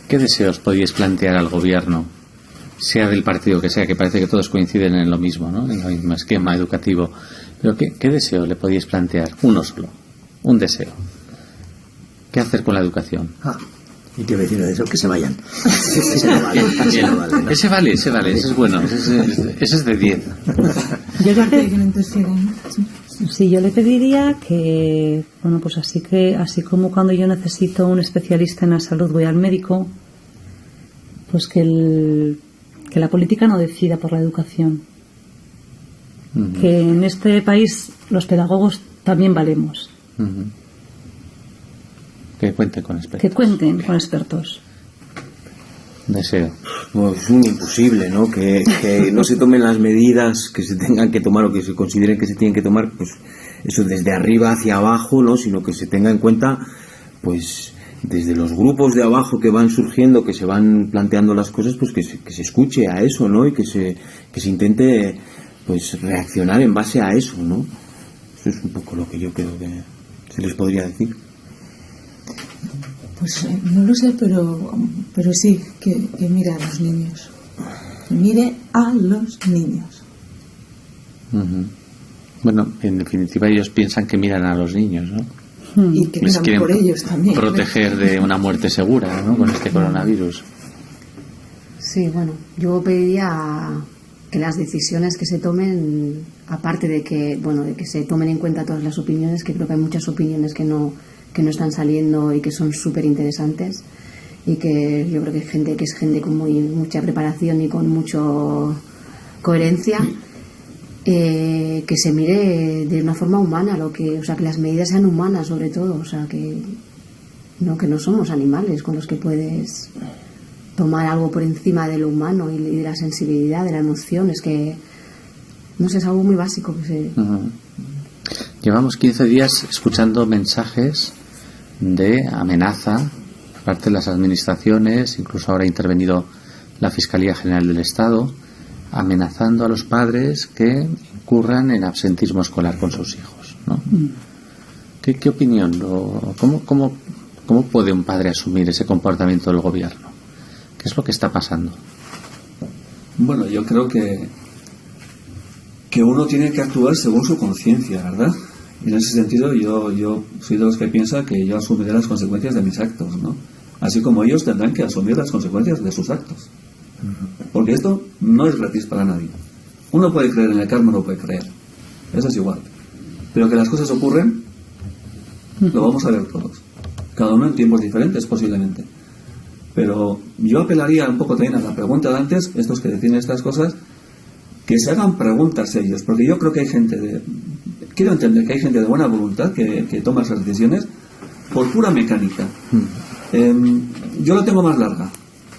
¿Qué deseos podíais plantear al gobierno, sea del partido que sea, que parece que todos coinciden en lo mismo, ¿no? En el mismo esquema educativo? Pero ¿qué deseo le podíais plantear? Uno solo, un deseo. ¿Qué hacer con la educación? ¿Y qué vecino de eso? Que se vayan. Ese no vale. ¿No? Ese vale, ese es bueno. Ese es de 10. Sí, yo le pediría que, bueno, pues así como cuando yo necesito un especialista en la salud voy al médico, pues que la política no decida por la educación. Que en este país los pedagogos también valemos. Que cuenten con expertos. Que cuenten con expertos. deseo. Pues es un imposible, ¿no? Que no se tomen las medidas que se tengan que tomar o que se consideren que se tienen que tomar, pues eso desde arriba hacia abajo, ¿no? Sino que se tenga en cuenta, pues desde los grupos de abajo que van surgiendo, que se van planteando las cosas, pues que se escuche a eso, ¿no? Y que se intente, pues, reaccionar en base a eso, ¿no? Eso es un poco lo que yo creo que se les podría decir. Pues no lo sé, pero sí, que mire a los niños. Que mire a los niños. Uh-huh. Bueno, en definitiva ellos piensan que miran a los niños, ¿no? Y que Les miran quieren por ellos también. proteger de una muerte segura, ¿no? Con este coronavirus. Sí, bueno, yo pediría que las decisiones que se tomen, aparte de que se tomen en cuenta todas las opiniones, que creo que hay muchas opiniones que no están saliendo y que son súper interesantes, y que yo creo que es gente con mucha preparación y con mucha coherencia, que se mire de una forma humana, que las medidas sean humanas sobre todo, que no somos animales con los que puedes tomar algo por encima de lo humano y de la sensibilidad, de la emoción. Es que no sé, es algo muy básico que se... Uh-huh. Llevamos 15 días escuchando mensajes de amenaza por parte de las administraciones, incluso ahora ha intervenido la Fiscalía General del Estado, amenazando a los padres que incurran en absentismo escolar con sus hijos, ¿no? ¿Qué opinión? ¿Cómo puede un padre asumir ese comportamiento del gobierno? ¿Qué es lo que está pasando? Bueno, yo creo que uno tiene que actuar según su conciencia, ¿verdad? Y en ese sentido yo soy de los que piensa que yo asumiré las consecuencias de mis actos, ¿no? Así como ellos tendrán que asumir las consecuencias de sus actos. Porque esto no es gratis para nadie. Uno puede creer en el karma, no puede creer. Eso es igual. Pero que las cosas ocurren, lo vamos a ver todos. Cada uno en tiempos diferentes, posiblemente. Pero yo apelaría un poco también a la pregunta de antes, estos que deciden estas cosas, que se hagan preguntas ellos. Porque yo creo que hay gente quiero entender que hay gente de buena voluntad que toma esas decisiones por pura mecánica. Yo la tengo más larga.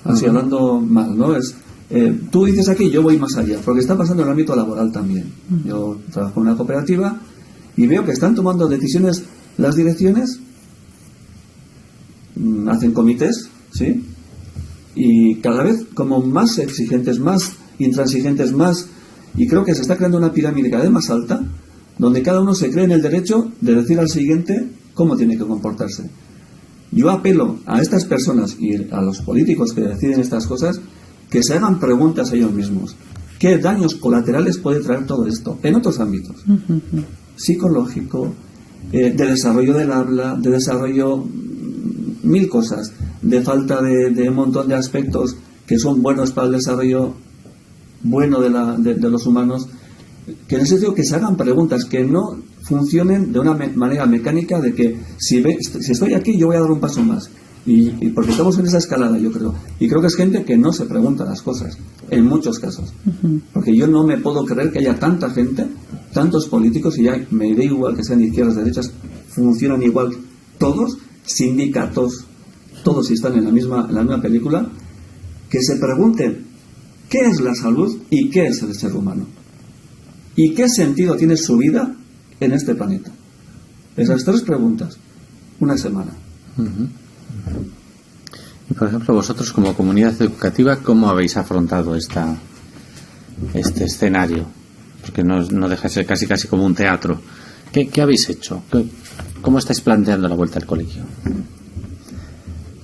Así hablando mal, ¿no? Tú dices aquí, yo voy más allá, porque está pasando en el ámbito laboral también. Yo trabajo en una cooperativa y veo que están tomando decisiones las direcciones, hacen comités, ¿sí? Y cada vez como más exigentes, más intransigentes, y creo que se está creando una pirámide cada vez más alta, donde cada uno se cree en el derecho de decir al siguiente cómo tiene que comportarse. Yo apelo a estas personas y a los políticos que deciden estas cosas que se hagan preguntas a ellos mismos. ¿Qué daños colaterales puede traer todo esto? En otros ámbitos. Psicológico, de desarrollo del habla, de desarrollo mil cosas, de falta de un montón de aspectos que son buenos para el desarrollo bueno de los humanos. Que en ese sentido que se hagan preguntas, que no funcionen de una manera mecánica de que si estoy aquí yo voy a dar un paso más, y porque estamos en esa escalada, yo creo, y creo que es gente que no se pregunta las cosas en muchos casos, porque yo no me puedo creer que haya tanta gente, tantos políticos, y ya me da igual que sean de izquierdas, derechas, funcionan igual todos, sindicatos, todos están en la misma película, que se pregunten qué es la salud y qué es el ser humano. ¿Y qué sentido tiene su vida en este planeta? Esas tres preguntas, una semana. Y por ejemplo, vosotros como comunidad educativa, ¿cómo habéis afrontado este escenario? Porque no deja de ser casi como un teatro. ¿Qué habéis hecho? ¿Cómo estáis planteando la vuelta al colegio?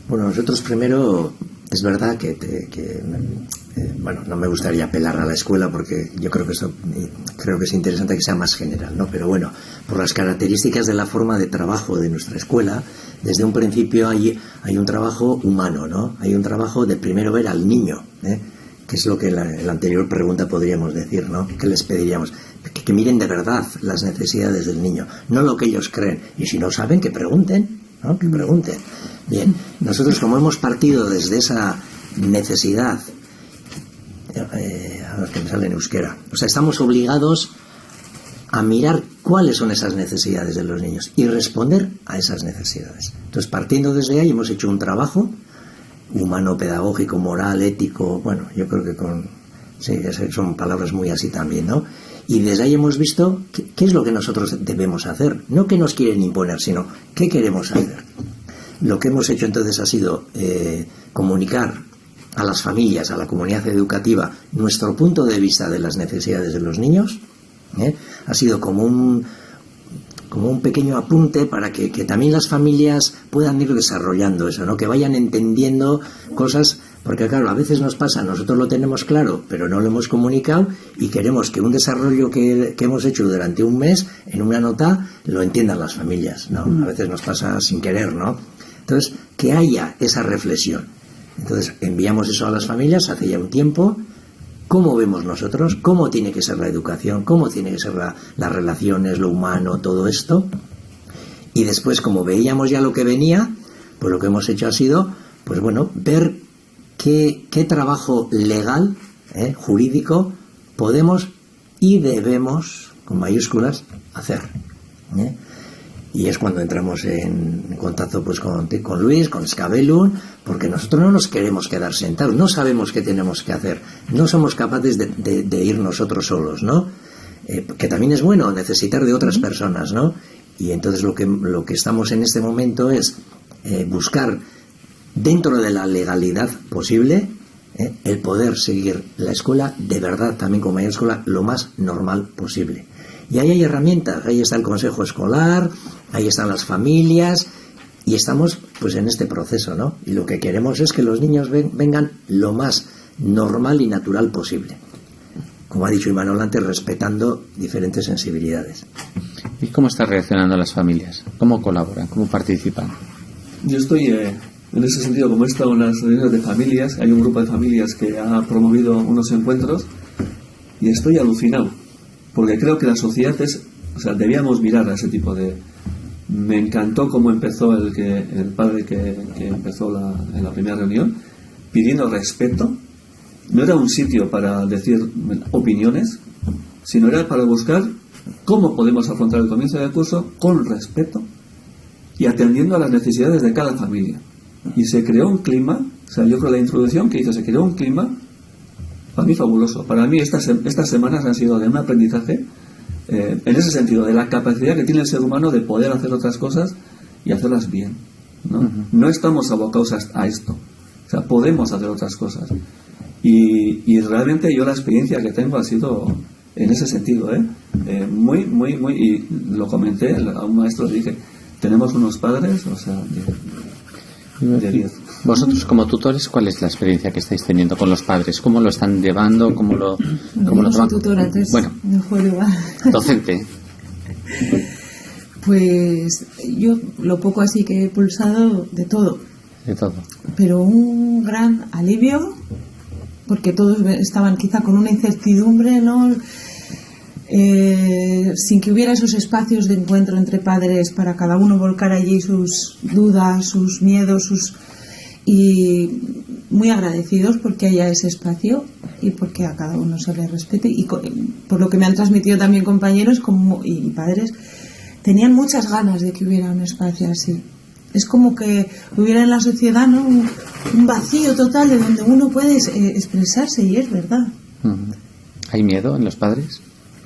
Bueno, nosotros primero, es verdad que no me gustaría apelar a la escuela porque yo creo que es interesante que sea más general, ¿no? Pero bueno, por las características de la forma de trabajo de nuestra escuela, desde un principio hay un trabajo humano, ¿no? Hay un trabajo de primero ver al niño, que es lo que en la anterior pregunta podríamos decir, ¿no? ¿Qué les pediríamos? Que miren de verdad las necesidades del niño, no lo que ellos creen. Y si no saben, que pregunten, ¿no? Que pregunten. Bien, nosotros como hemos partido desde esa necesidad, a ver que me sale en euskera, o sea, estamos obligados a mirar cuáles son esas necesidades de los niños y responder a esas necesidades. Entonces, partiendo desde ahí, hemos hecho un trabajo humano, pedagógico, moral, ético. Bueno, yo creo que sí, son palabras muy así también, ¿no? Y desde ahí hemos visto qué es lo que nosotros debemos hacer. No que nos quieren imponer, sino qué queremos hacer. Lo que hemos hecho entonces ha sido comunicar a las familias, a la comunidad educativa, nuestro punto de vista de las necesidades de los niños. Ha sido como un pequeño apunte para que también las familias puedan ir desarrollando eso, ¿no? Que vayan entendiendo cosas, porque claro, a veces nos pasa, nosotros lo tenemos claro, pero no lo hemos comunicado y queremos que un desarrollo que hemos hecho durante un mes, en una nota, lo entiendan las familias, ¿no? A veces nos pasa sin querer, ¿no? Entonces, que haya esa reflexión. Entonces, enviamos eso a las familias hace ya un tiempo. ¿Cómo vemos nosotros? ¿Cómo tiene que ser la educación? ¿Cómo tiene que ser las relaciones, lo humano, todo esto? Y después, como veíamos ya lo que venía, pues lo que hemos hecho ha sido, pues bueno, ver qué trabajo legal, jurídico, podemos y debemos, con mayúsculas, hacer. Y es cuando entramos en contacto pues con Luis, con Scabellum, porque nosotros no nos queremos quedar sentados, no sabemos qué tenemos que hacer, no somos capaces de ir nosotros solos, ¿no? Que también es bueno necesitar de otras personas, ¿no? Y entonces lo que estamos en este momento es buscar, dentro de la legalidad posible, el poder seguir la escuela de verdad, también con mayúscula, lo más normal posible. Y ahí hay herramientas, ahí está el consejo escolar, ahí están las familias, y estamos pues en este proceso, ¿no? Y lo que queremos es que los niños vengan lo más normal y natural posible. Como ha dicho Imanol antes, respetando diferentes sensibilidades. ¿Y cómo están reaccionando las familias? ¿Cómo colaboran? ¿Cómo participan? Yo estoy en ese sentido, como he estado en las reuniones de familias, hay un grupo de familias que ha promovido unos encuentros y estoy alucinado, porque creo que la sociedad debíamos mirar a ese tipo de... Me encantó cómo empezó el padre que empezó en la primera reunión, pidiendo respeto. No era un sitio para decir opiniones, sino era para buscar cómo podemos afrontar el comienzo del curso con respeto y atendiendo a las necesidades de cada familia. Y se creó un clima, yo creo que la introducción que hizo, se creó un clima para mí fabuloso. Para mí estas semanas han sido de un aprendizaje en ese sentido, de la capacidad que tiene el ser humano de poder hacer otras cosas y hacerlas bien, ¿no? No estamos abocados a esto, podemos hacer otras cosas. Y realmente yo la experiencia que tengo ha sido en ese sentido, muy, muy, muy, y lo comenté a un maestro, le dije, tenemos unos padres, de 10. Vosotros como tutores, ¿cuál es la experiencia que estáis teniendo con los padres? ¿Cómo lo están llevando? ¿Cómo lo soy tutora, entonces bueno, mejor igual. Docente. Pues yo lo poco así que he pulsado de todo. De todo. Pero un gran alivio, porque todos estaban quizá con una incertidumbre, ¿no? Sin que hubiera esos espacios de encuentro entre padres para cada uno volcar allí sus dudas, sus miedos, y muy agradecidos porque haya ese espacio y porque a cada uno se le respete, y por lo que me han transmitido también compañeros y padres, tenían muchas ganas de que hubiera un espacio así. Es como que hubiera en la sociedad, ¿no?, un vacío total de donde uno puede expresarse, y es verdad. ¿Hay miedo en los padres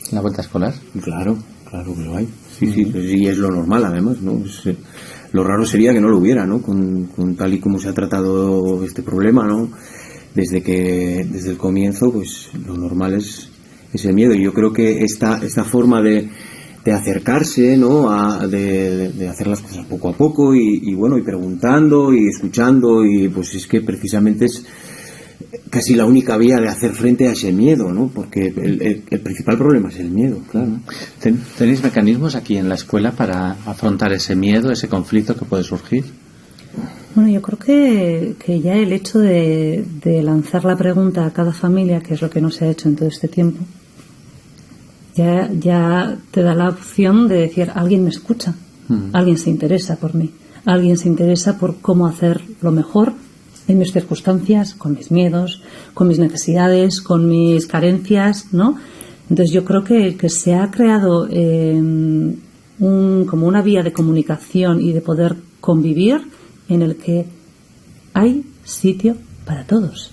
en la vuelta escolar? Claro que lo hay. Sí, pues, y es lo normal además, ¿no? Lo raro sería que no lo hubiera, ¿no? Con tal y como se ha tratado este problema, ¿no? Desde el comienzo, pues lo normal es el miedo. Y yo creo que esta forma de acercarse, ¿no?, de hacer las cosas poco a poco y bueno, y preguntando y escuchando, y pues es que precisamente es casi la única vía de hacer frente a ese miedo, ¿no? Porque el principal problema es el miedo, claro. ¿Tenéis mecanismos aquí en la escuela para afrontar ese miedo, ese conflicto que puede surgir? Bueno, yo creo que ya el hecho de lanzar la pregunta a cada familia, que es lo que no se ha hecho en todo este tiempo, ya te da la opción de decir, alguien me escucha, alguien se interesa por mí, alguien se interesa por cómo hacer lo mejor en mis circunstancias, con mis miedos, con mis necesidades, con mis carencias, ¿no? Entonces yo creo que se ha creado como una vía de comunicación y de poder convivir en el que hay sitio para todos.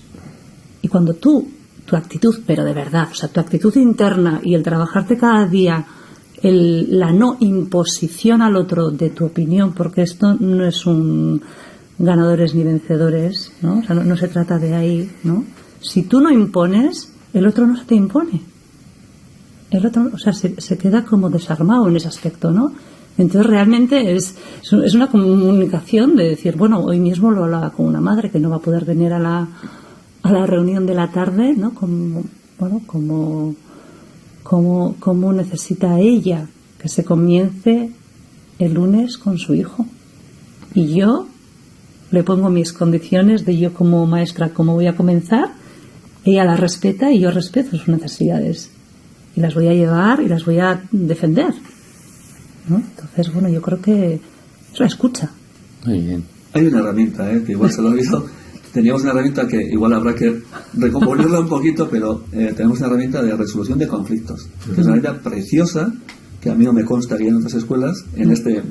Y cuando tu actitud, pero de verdad, o sea, tu actitud interna y el trabajarte cada día, la no imposición al otro de tu opinión, porque esto no es un ganadores ni vencedores, ¿no? O sea, no se trata de ahí, ¿no? Si tú no impones, el otro no se te impone. El otro, o sea, se queda como desarmado en ese aspecto, ¿no? Entonces realmente es una comunicación de decir, bueno, hoy mismo lo hablaba con una madre que no va a poder venir a la reunión de la tarde, ¿no? Como necesita ella que se comience el lunes con su hijo. Y yo le pongo mis condiciones de yo como maestra, cómo voy a comenzar, ella las respeta y yo respeto sus necesidades. Y las voy a llevar y las voy a defender, ¿no? Entonces, bueno, yo creo que es la escucha. Muy bien. Hay una herramienta, que igual se lo he visto. Teníamos una herramienta que igual habrá que recomponerla un poquito, pero tenemos una herramienta de resolución de conflictos, que es una herramienta preciosa, que a mí no me constaría en otras escuelas, en este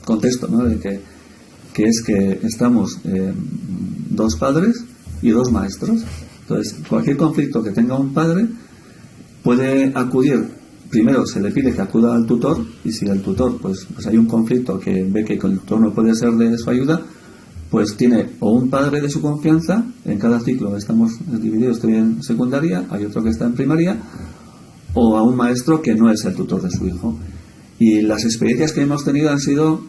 contexto, ¿no? De que es que estamos dos padres y dos maestros. Entonces, cualquier conflicto que tenga un padre puede acudir. Primero se le pide que acuda al tutor, y si el tutor pues hay un conflicto que ve que el tutor no puede ser de su ayuda, pues tiene o un padre de su confianza. En cada ciclo estamos divididos, estoy en secundaria, hay otro que está en primaria, o a un maestro que no es el tutor de su hijo. Y las experiencias que hemos tenido han sido,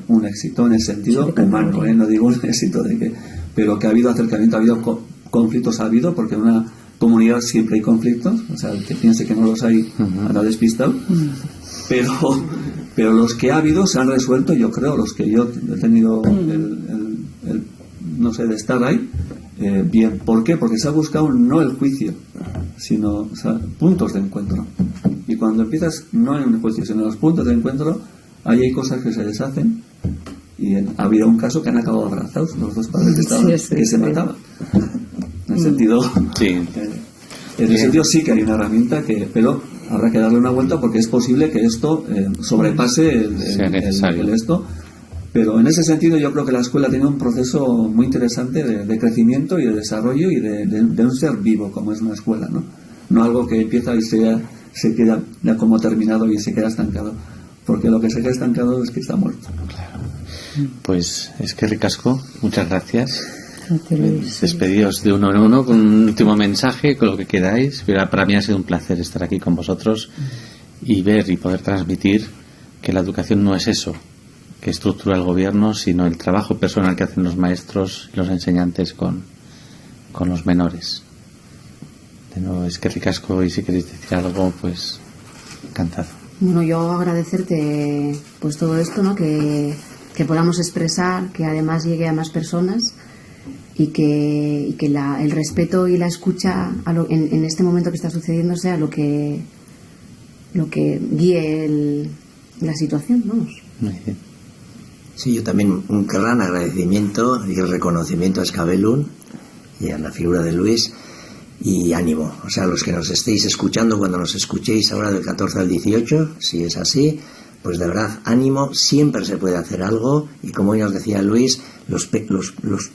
un éxito en el sentido humano, no digo un éxito de que, pero que ha habido acercamiento, ha habido conflictos, ha habido, porque en una comunidad siempre hay conflictos, o sea, el que piense que no los hay anda despistado, pero los que ha habido se han resuelto, yo creo, los que yo he tenido no sé, de estar ahí, bien. ¿Por qué? Porque se ha buscado no el juicio, sino puntos de encuentro. Y cuando empiezas no en el juicio, sino en los puntos de encuentro, ahí hay cosas que se deshacen. Y ha habido un caso que han acabado abrazados los dos padres que estaban, que se mataban. En el sentido, en el sentido sí que hay una herramienta pero habrá que darle una vuelta, porque es posible que esto sobrepase el esto. Pero en ese sentido yo creo que la escuela tiene un proceso muy interesante de crecimiento y de desarrollo y de un ser vivo, como es una escuela, no algo que empieza y se queda ya como terminado y se queda estancado, porque lo que se queda estancado es que está muerto. Claro. Pues es que ricasco, muchas gracias. Despedidos de uno en uno con un último mensaje, con lo que queráis. Para mí ha sido un placer estar aquí con vosotros y ver y poder transmitir que la educación no es eso que estructura el gobierno, sino el trabajo personal que hacen los maestros y los enseñantes con los menores. De nuevo, es que ricasco, y si queréis decir algo, pues encantado. Bueno, yo agradecerte pues todo esto, ¿no? Que podamos expresar, que además llegue a más personas, y que el respeto y la escucha en este momento que está sucediendo sea lo que guíe la situación, vamos. Muy bien. Sí, yo también un gran agradecimiento y el reconocimiento a Escabelum y a la figura de Luis, y ánimo, o sea, los que nos estéis escuchando, cuando nos escuchéis ahora del 14 al 18, si es así, pues de verdad, ánimo, siempre se puede hacer algo, y como hoy nos decía Luis, los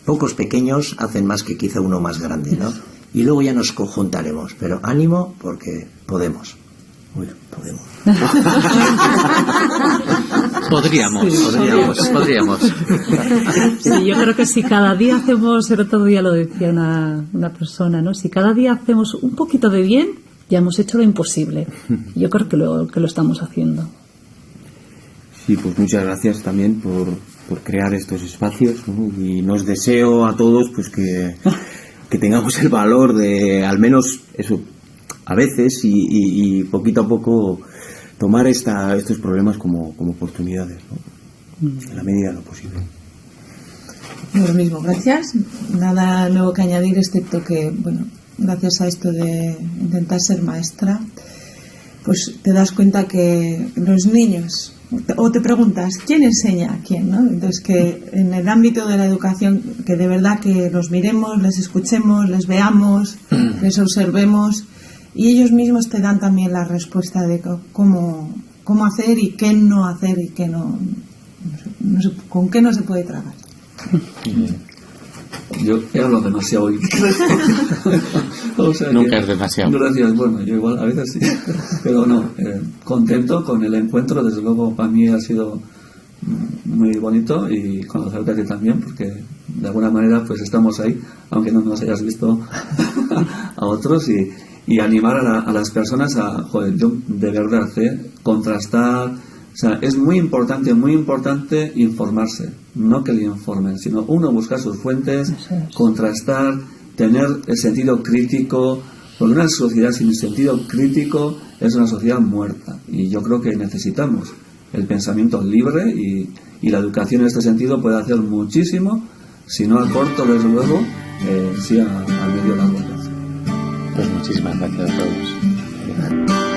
pocos pequeños hacen más que quizá uno más grande, ¿no? Y luego ya nos conjuntaremos, pero ánimo, porque podemos. Uy, podemos. Podríamos. Sí, yo creo que si cada día hacemos, el otro día lo decía una persona, ¿no? Si cada día hacemos un poquito de bien, ya hemos hecho lo imposible. Yo creo que lo estamos haciendo. Sí, pues muchas gracias también por crear estos espacios, ¿no? Y nos deseo a todos pues que tengamos el valor de, al menos eso, a veces y poquito a poco, tomar estos problemas como oportunidades, ¿no? En la medida de lo posible. Lo mismo, gracias. Nada nuevo que añadir, excepto que, bueno, gracias a esto de intentar ser maestra, pues te das cuenta que los niños, o te preguntas, ¿quién enseña a quién, no? Entonces, que en el ámbito de la educación, que de verdad que los miremos, les escuchemos, les veamos, les observemos, y ellos mismos te dan también la respuesta de cómo hacer y qué no hacer y qué no sé, con qué no se puede trabajar. Yo he hablado demasiado hoy. O sea Nunca es demasiado. Gracias, bueno, yo igual a veces sí. Pero no, contento con el encuentro, desde luego para mí ha sido muy bonito, y conocerte a ti también, porque de alguna manera pues estamos ahí, aunque no nos hayas visto a otros, y animar a las personas a, joder, yo de verdad, contrastar. O sea, es muy importante informarse, no que le informen, sino uno buscar sus fuentes, contrastar, tener el sentido crítico, porque una sociedad sin sentido crítico es una sociedad muerta, y yo creo que necesitamos el pensamiento libre, y la educación en este sentido puede hacer muchísimo, si no a corto, desde luego, sí a medio largo plazo. Pues muchísimas gracias a todos.